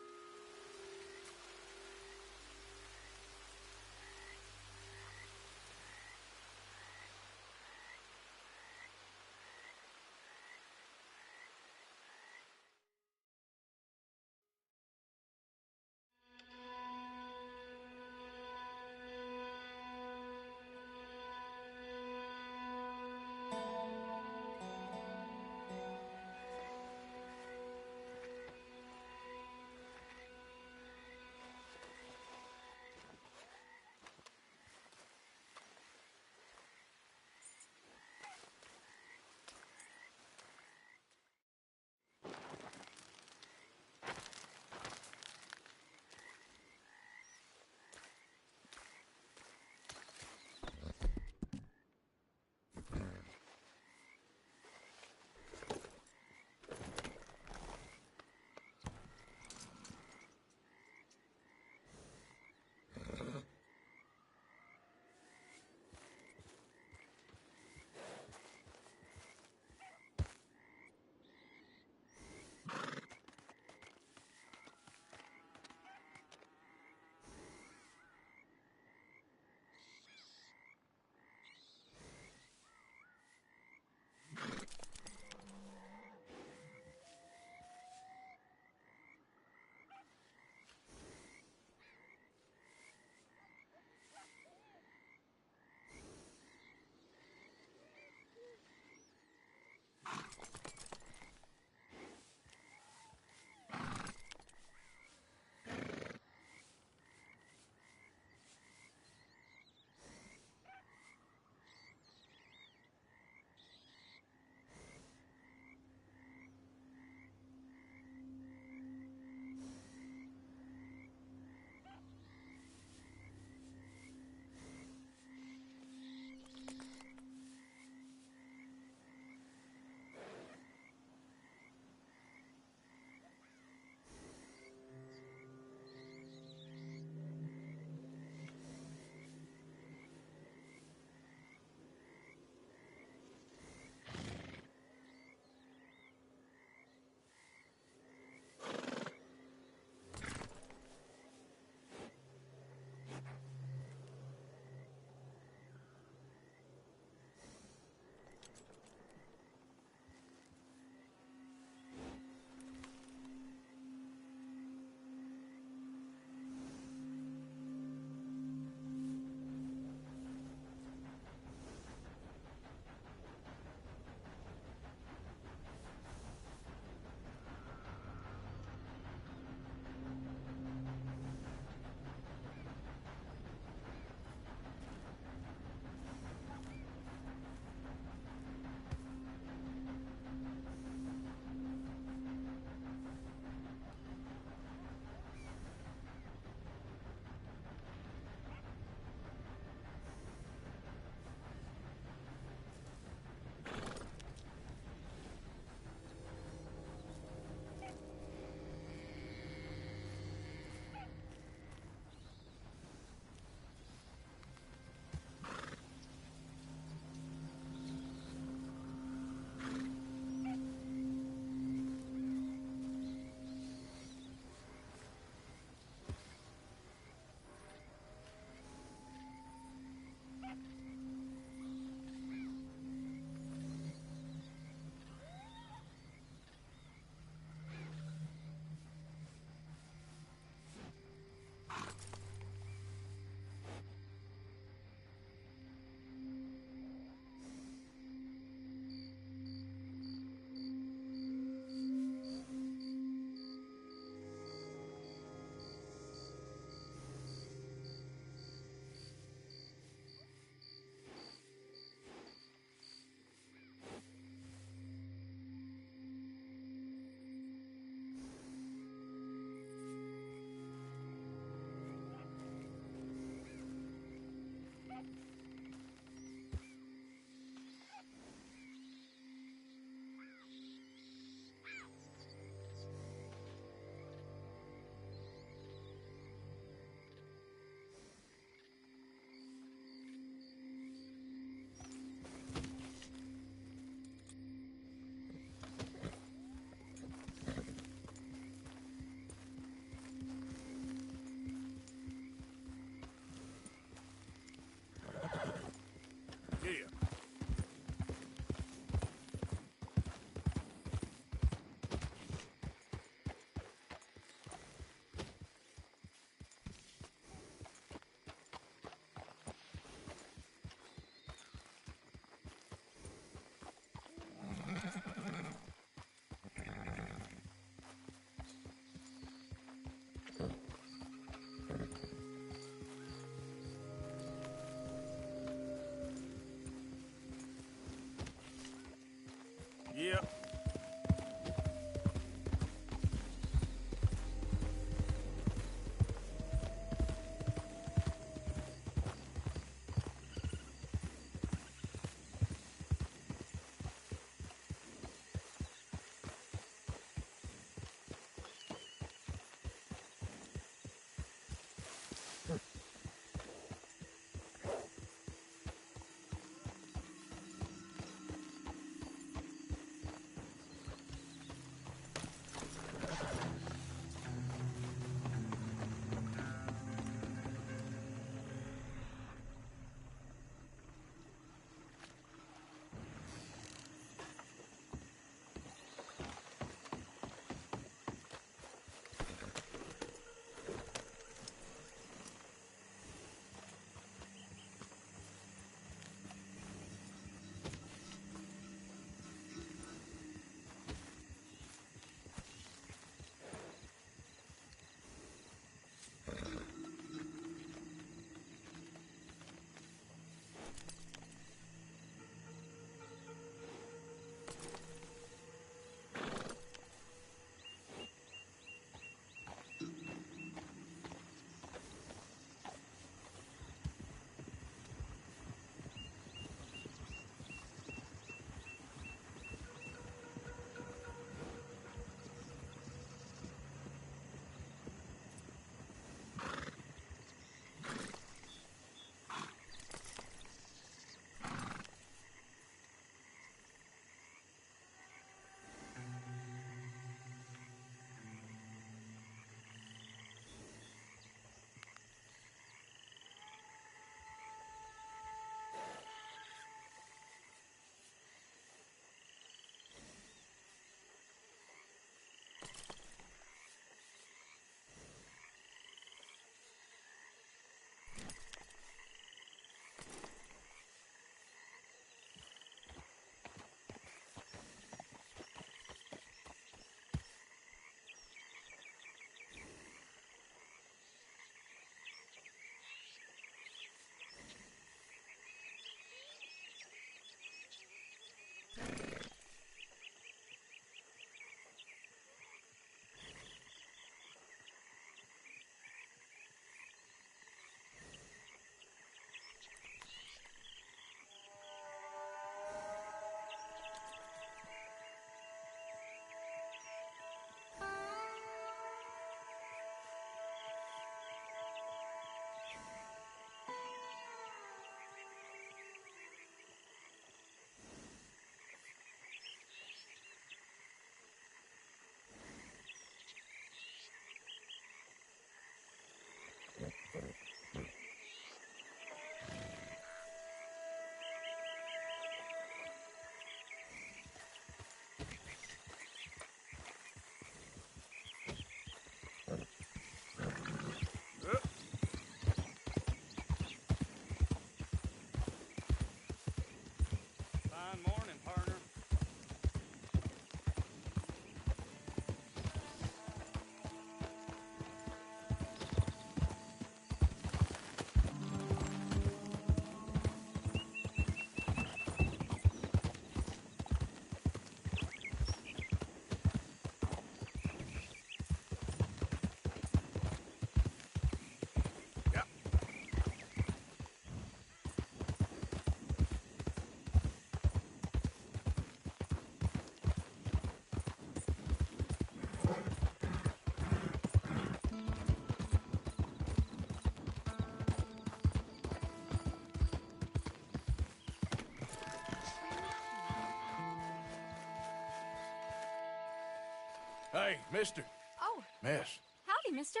Hey, mister. Oh, Miss, howdy, mister.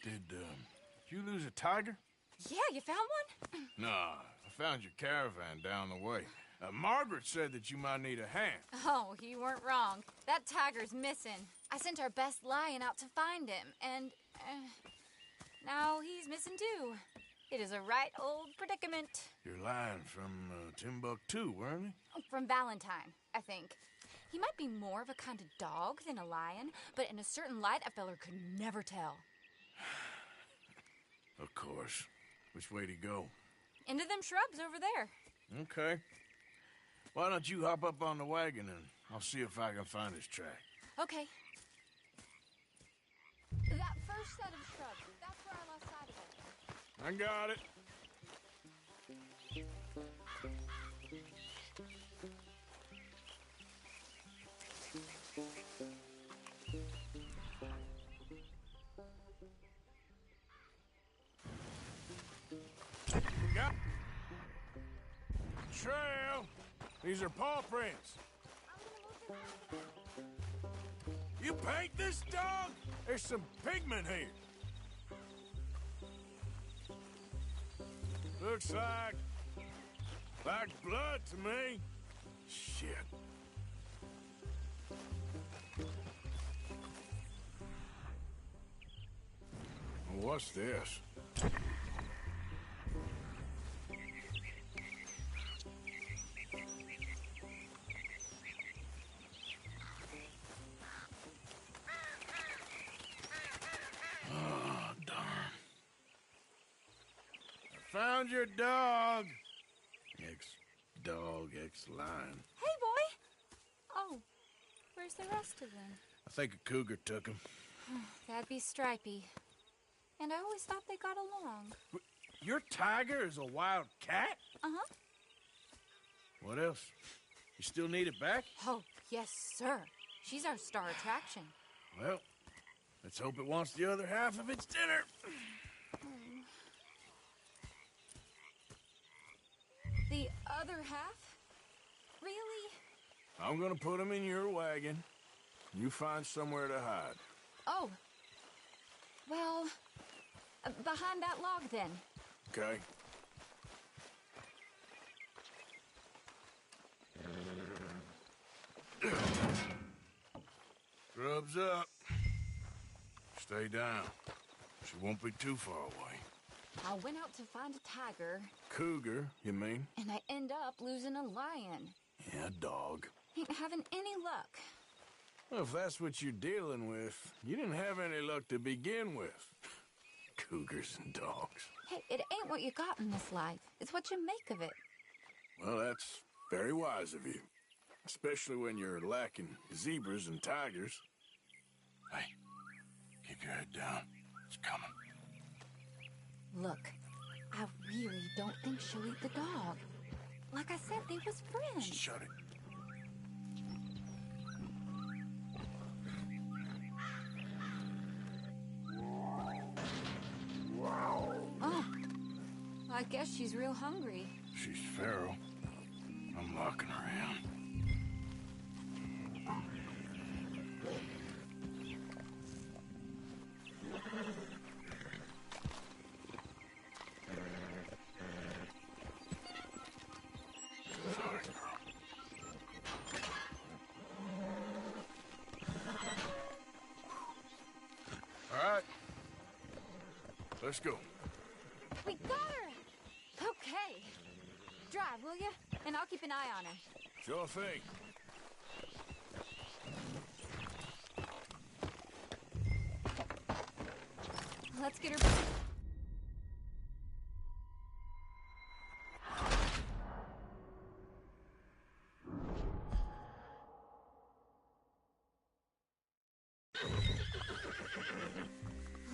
did you lose a tiger? Yeah, you found one? Nah, I found your caravan down the way. Margaret said that you might need a hand. Oh, you weren't wrong. That tiger's missing. I sent our best lion out to find him, and now he's missing too. It is a right old predicament. Your lion from Timbuktu, weren't he? From Valentine, I think. He might be more of a kind of dog than a lion, but in a certain light, a feller could never tell. Of course. Which way to go? Into them shrubs over there. Okay. Why don't you hop up on the wagon and I'll see if I can find his track. Okay. That first set of shrubs, that's where I lost sight of it. I got it. Got trail. These are paw prints. You paint this dog? There's some pigment here. Looks like blood to me. Shit. What's this? Oh, darn. I found your dog. Ex-dog, ex-lion. Hey, boy! Oh, where's the rest of them? I think a cougar took him. That'd be Stripey. And I always thought they got along. Your tiger is a wild cat? Uh-huh. What else? You still need it back? Oh, yes, sir. She's our star attraction. Well, let's hope it wants the other half of its dinner. The other half? Really? I'm gonna put him in your wagon. You find somewhere to hide. Oh. Well, behind that log, then. Okay. Grub's up. Stay down. She won't be too far away. I went out to find a tiger. Cougar, you mean? And I end up losing a lion. Yeah, dog. Ain't having any luck. Well, if that's what you're dealing with, you didn't have any luck to begin with. Cougars and dogs. Hey, it ain't what you got in this life. It's what you make of it. Well, that's very wise of you. Especially when you're lacking zebras and tigers. Hey, keep your head down. It's coming. Look, I really don't think she'll eat the dog. Like I said, they was friends. Shut it. Oh, I guess she's real hungry. She's feral. I'm locking her in. Sorry, girl. All right. Let's go. We got her! Okay. Drive, will you? And I'll keep an eye on her. Sure thing. Let's get her...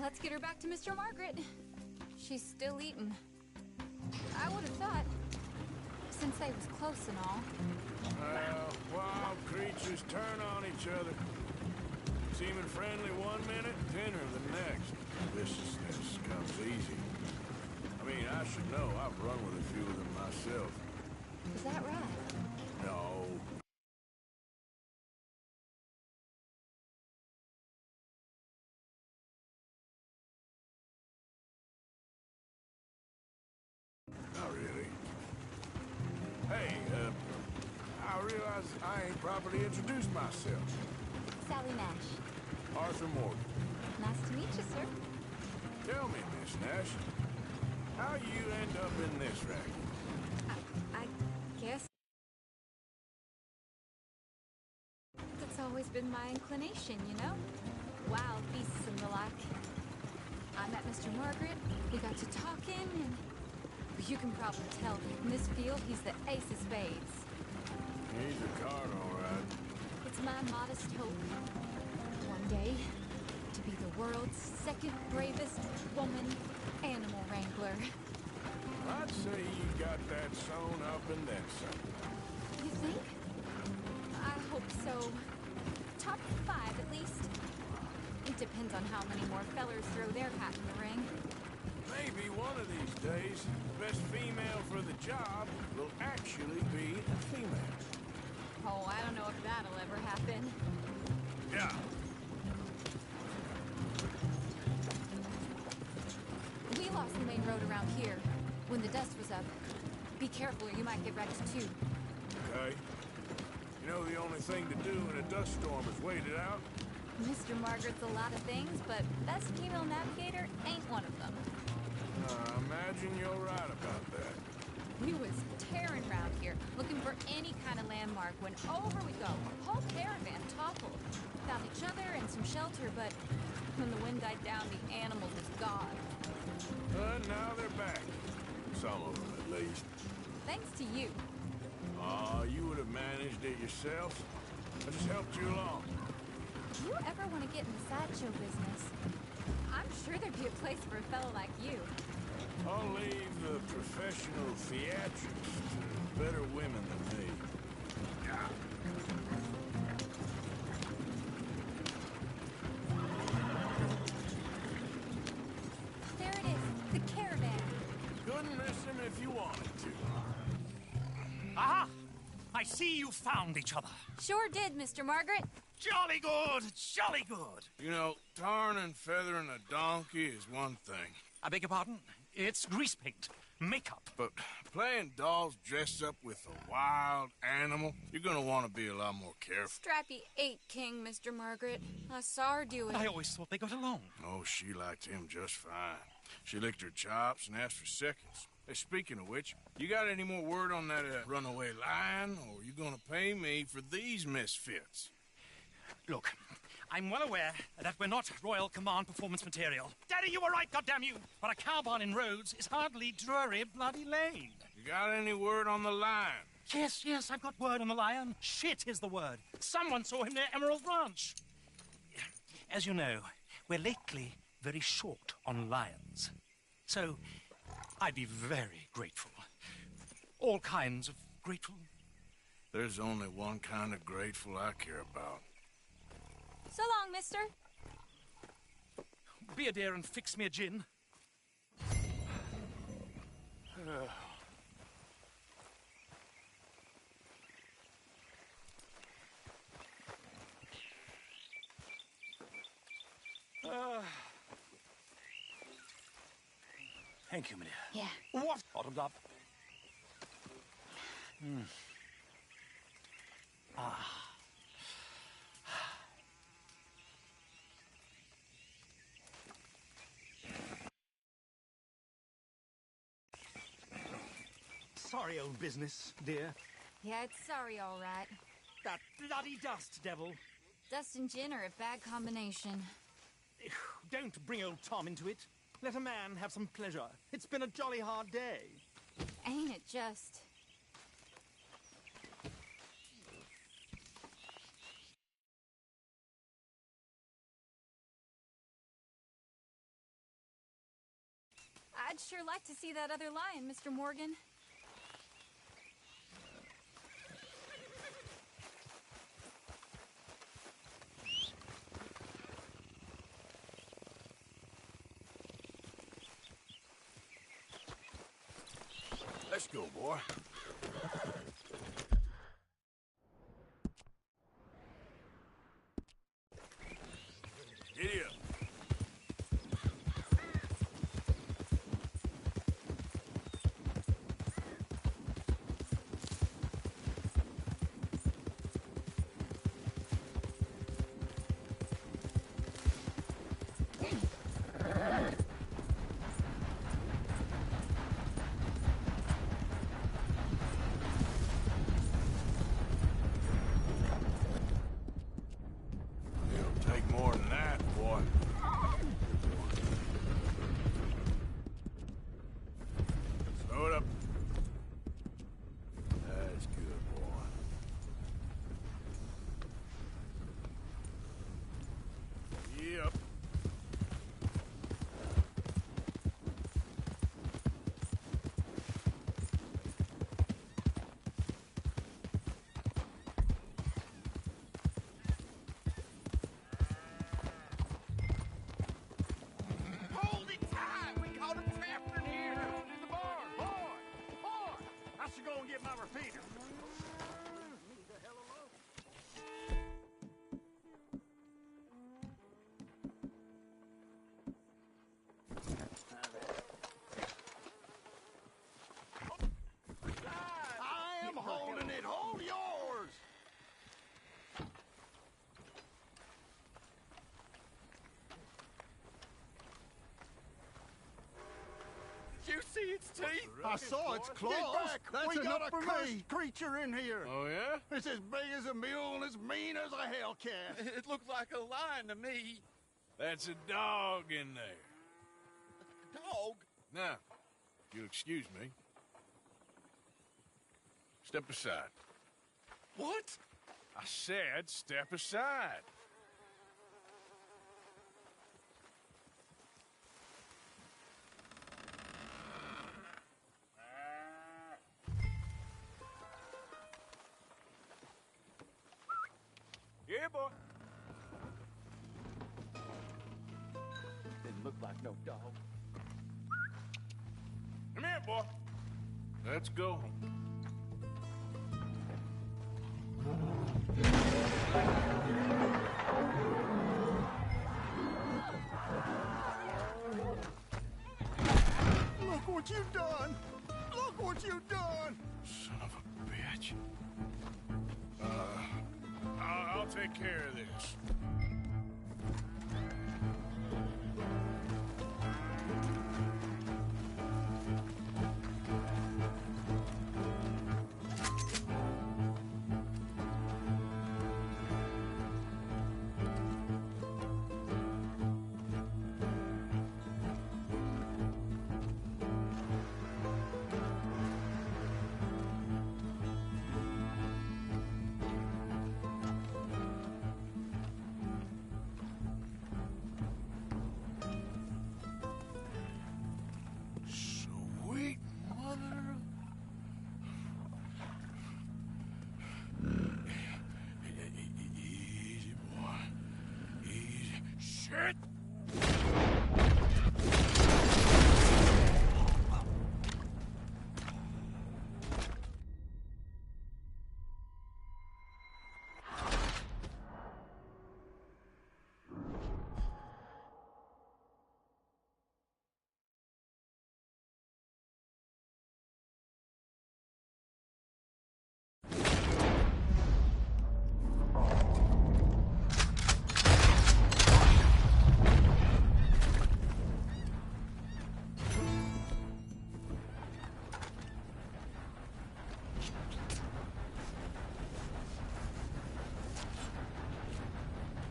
Let's get her back to Mr. Margaret. She's still eating. I would have thought, since they was close and all. Wild creatures turn on each other. Seeming friendly one minute, tender the next. Viciousness comes easy. I mean, I should know. I've run with a few of them myself. Is that right? No, realize I ain't properly introduced myself. Sally Nash. Arthur Morgan. Nice to meet you, sir. Tell me, Miss Nash, how you end up in this racket? I guess that's always been my inclination, you know? Wild beasts and the like. I met Mr. Margaret, we got to talking, and you can probably tell in this field he's the ace of spades. He's a card, all right. It's my modest hope, one day, to be the world's second bravest woman animal wrangler. I'd say you got that sewn up and then some. You think? I hope so. Top 5 at least. It depends on how many more fellers throw their hat in the ring. Maybe one of these days, the best female for the job will actually be a female. Oh, I don't know if that'll ever happen. Yeah. We lost the main road around here when the dust was up. Be careful or you might get wrecked too. Okay. You know the only thing to do in a dust storm is wait it out? Mr. Margaret's a lot of things, but best female navigator ain't one of them. I imagine you're right about that. We was tearing around here, looking for any kind of landmark when over we go. A whole caravan toppled. Found each other and some shelter, but when the wind died down, the animal was gone. But now they're back. Some of them, at least. Thanks to you. You would have managed it yourself. I just helped you along. Do you ever want to get in the sideshow business? I'm sure there'd be a place for a fellow like you. I'll leave the professional theatrics to better women than me. There it is, the caravan. Couldn't miss him if you wanted to. Aha! I see you found each other. Sure did, Mr. Margaret. Jolly good, jolly good. You know, tarring and feathering a donkey is one thing. I beg your pardon? It's grease paint, makeup. But playing dolls dressed up with a wild animal, you're gonna want to be a lot more careful. Strappy ate King, Mr. Margaret. I saw her do it. I always thought they got along. Oh, she liked him just fine. She licked her chops and asked for seconds. Hey, speaking of which, you got any more word on that runaway lion, or are you gonna pay me for these misfits? Look, I'm well aware that we're not Royal Command performance material. Daddy, you were right, goddamn you! But a cow barn in Rhodes is hardly Drury Bloody Lane. You got any word on the lion? Yes, I've got word on the lion. Shit is the word. Someone saw him near Emerald Ranch. As you know, we're lately very short on lions. So, I'd be very grateful. All kinds of grateful. There's only one kind of grateful I care about. So long, mister. Be a dear and fix me a gin. Thank you, my dear. Yeah. What? Bottoms up. Sorry, old business, dear. Yeah, it's sorry, all right. That bloody dust, devil. Dust and gin are a bad combination. Don't bring old Tom into it. Let a man have some pleasure. It's been a jolly hard day. Ain't it just? I'd sure like to see that other lion, Mr. Morgan. Let's go, boy. Giddy up. you see its teeth? I saw its claws. Get back. That's We got another permission. cursed creature in here. Oh, yeah? It's as big as a mule and as mean as a hellcat. It looks like a lion to me. That's a dog in there. Dog? Now, if you'll excuse me. Step aside. What? I said step aside. Yeah, boy. Didn't look like no dog. Come here, boy. Let's go. Look what you've done! Look what you've done! Son of a bitch. I'll take care of this. Sweet mother. Easy, boy. Easy. Shit!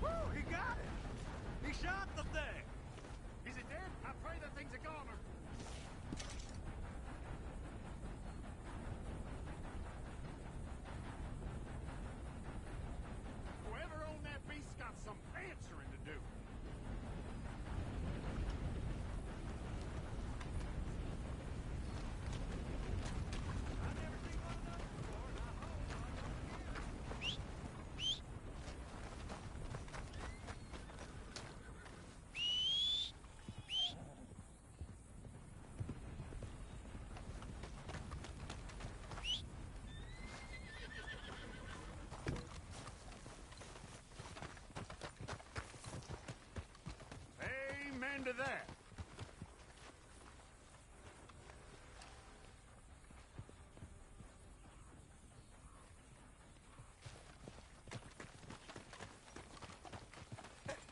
Woo, he got it! He shot the thing! Is it dead? I pray that thing's a goner. Whoever owned that beast's got some answering to do. I've never seen one of those before, and I hope I don't hear. Amen to that.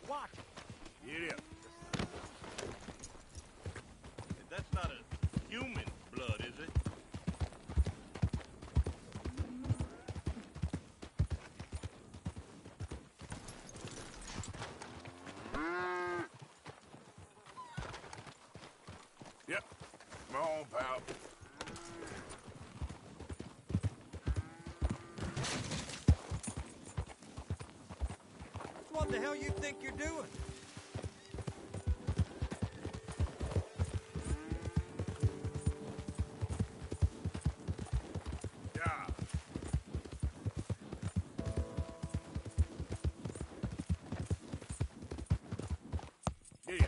Watch it. Get up. That's not a human blood, is it? Yep. Come on, pal. What the hell you think you're doing? Yeah. Yeah.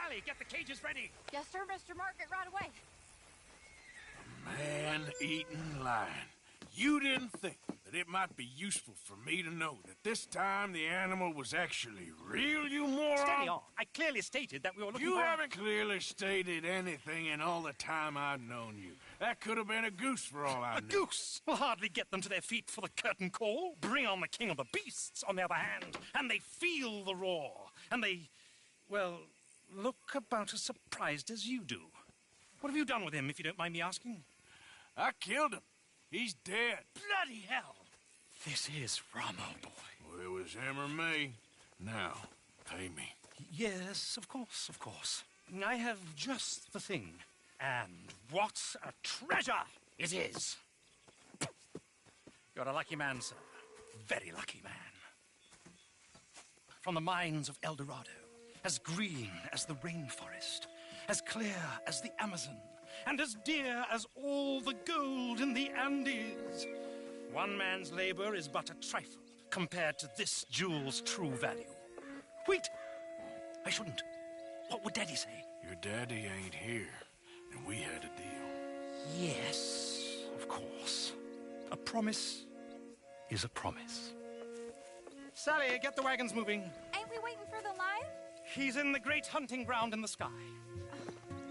Sally, get the cages ready. Yes, sir, Mr. Margaret, right away. Man-eating lion. You didn't think that it might be useful for me to know that this time the animal was actually real, you moron? Steady on. I clearly stated that we were looking You for... haven't clearly stated anything in all the time I've known you. That could have been a goose for all I A knew. goose will hardly get them to their feet for the curtain call. Bring on the king of the beasts, on the other hand, and they feel the roar. And they, well, look about as surprised as you do. What have you done with him, if you don't mind me asking? I killed him. He's dead. Bloody hell! This is Ramo, boy. Well, it was him or me. Now, pay me. Yes, of course, of course. I have just the thing. And what a treasure it is! You're a lucky man, sir. Very lucky man. From the mines of El Dorado, as green as the rainforest, as clear as the Amazon, and as dear as all the gold in the Andes. One man's labor is but a trifle compared to this jewel's true value. Wait! I shouldn't. What would Daddy say? Your daddy ain't here, and we had a deal. Yes, of course. A promise is a promise. Sally, get the wagons moving. Ain't we waiting for the lion? He's in the great hunting ground in the sky.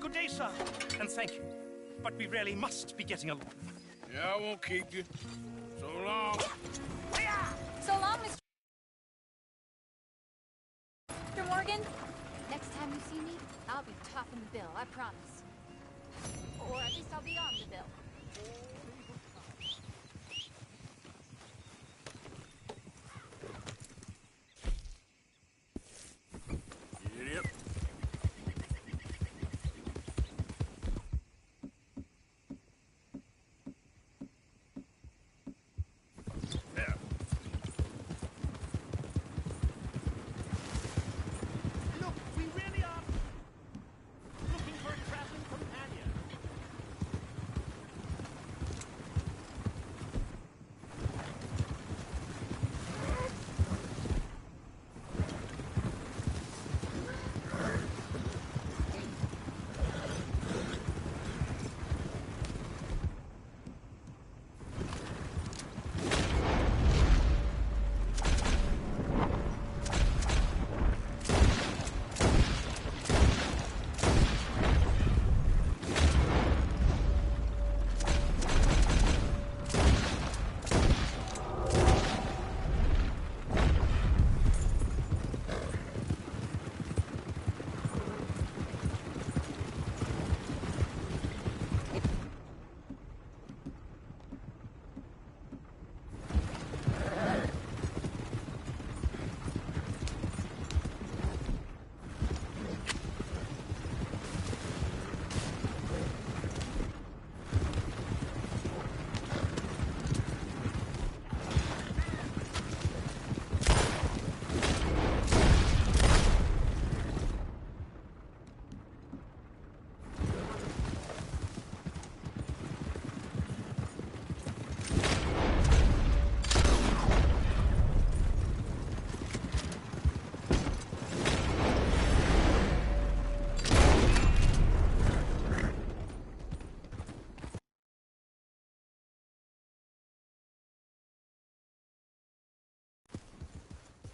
Good day, sir, and thank you. But we really must be getting along. Yeah, I won't keep you. So long. So long, Mr. Morgan. Next time you see me, I'll be topping the bill, I promise. Or at least I'll be on the bill. Idiot. There. Look, we really are looking for a traveling companion.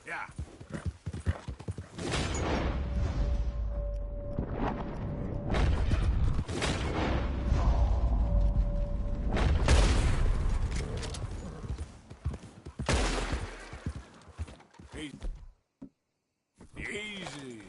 Yeah. Easy.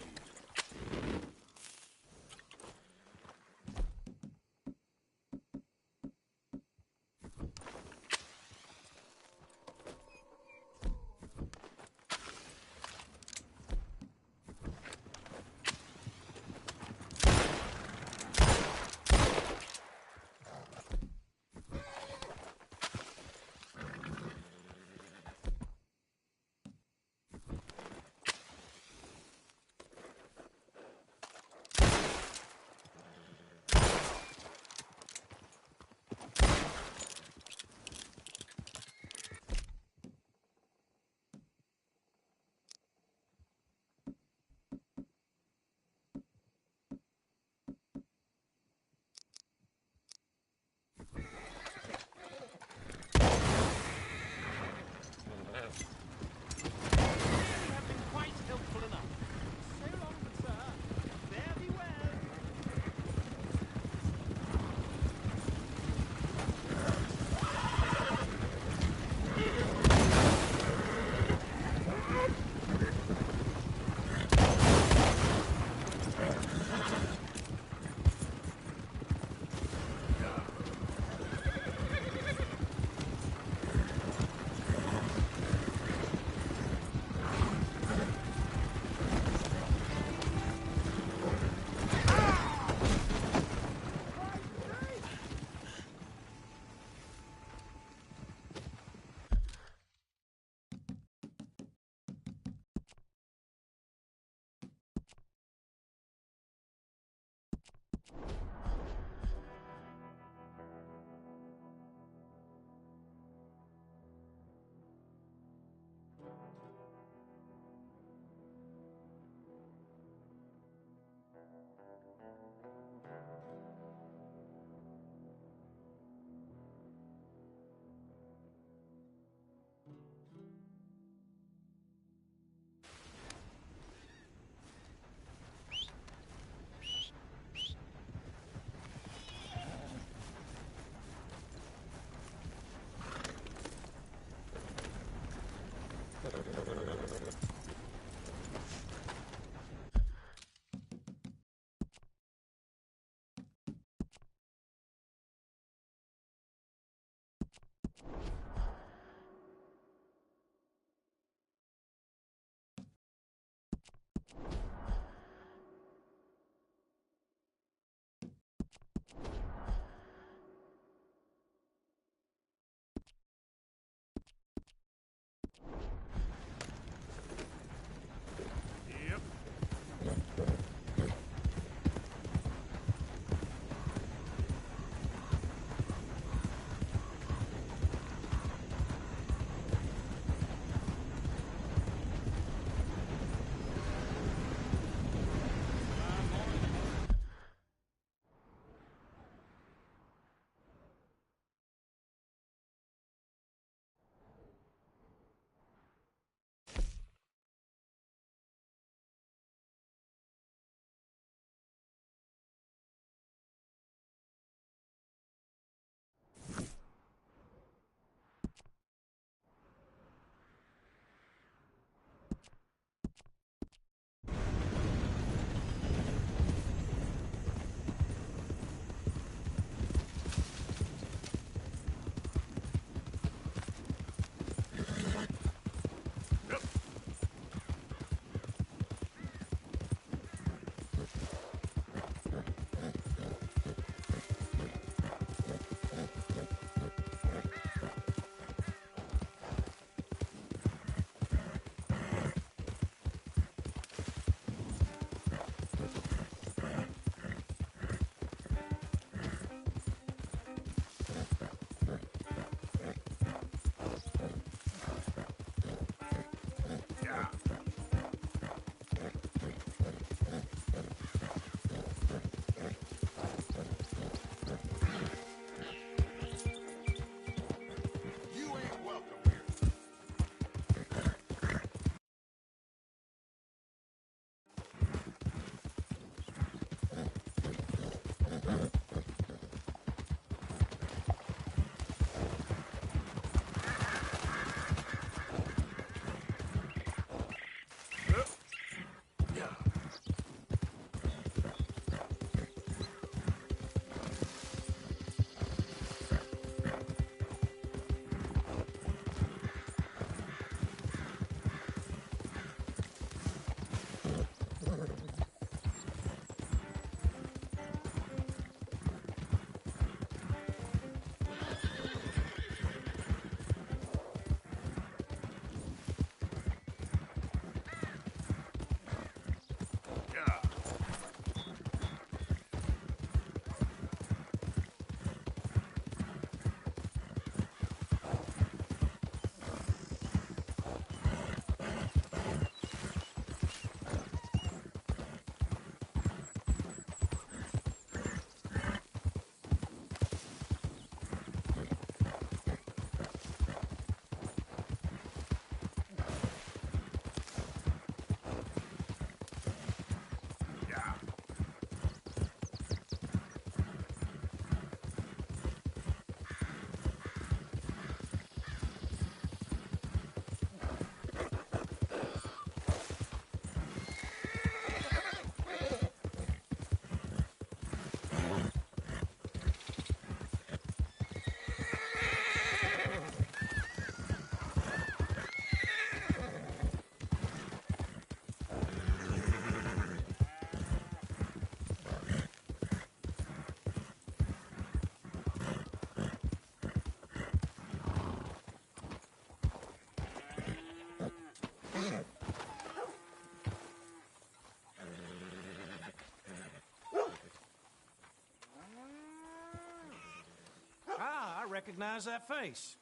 recognize that face.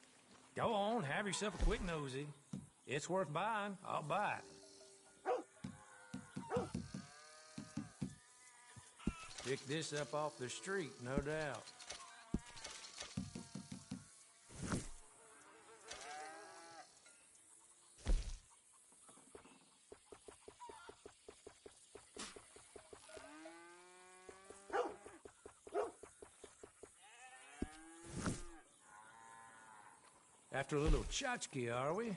Go on, have yourself a quick nosy. It's worth buying. I'll buy it. Pick this up off the street, no doubt. After a little tchotchke, are we?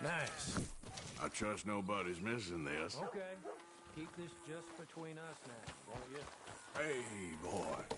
Nice. I trust nobody's missing this. Okay. Keep this just between us now, won't you? Hey, boy.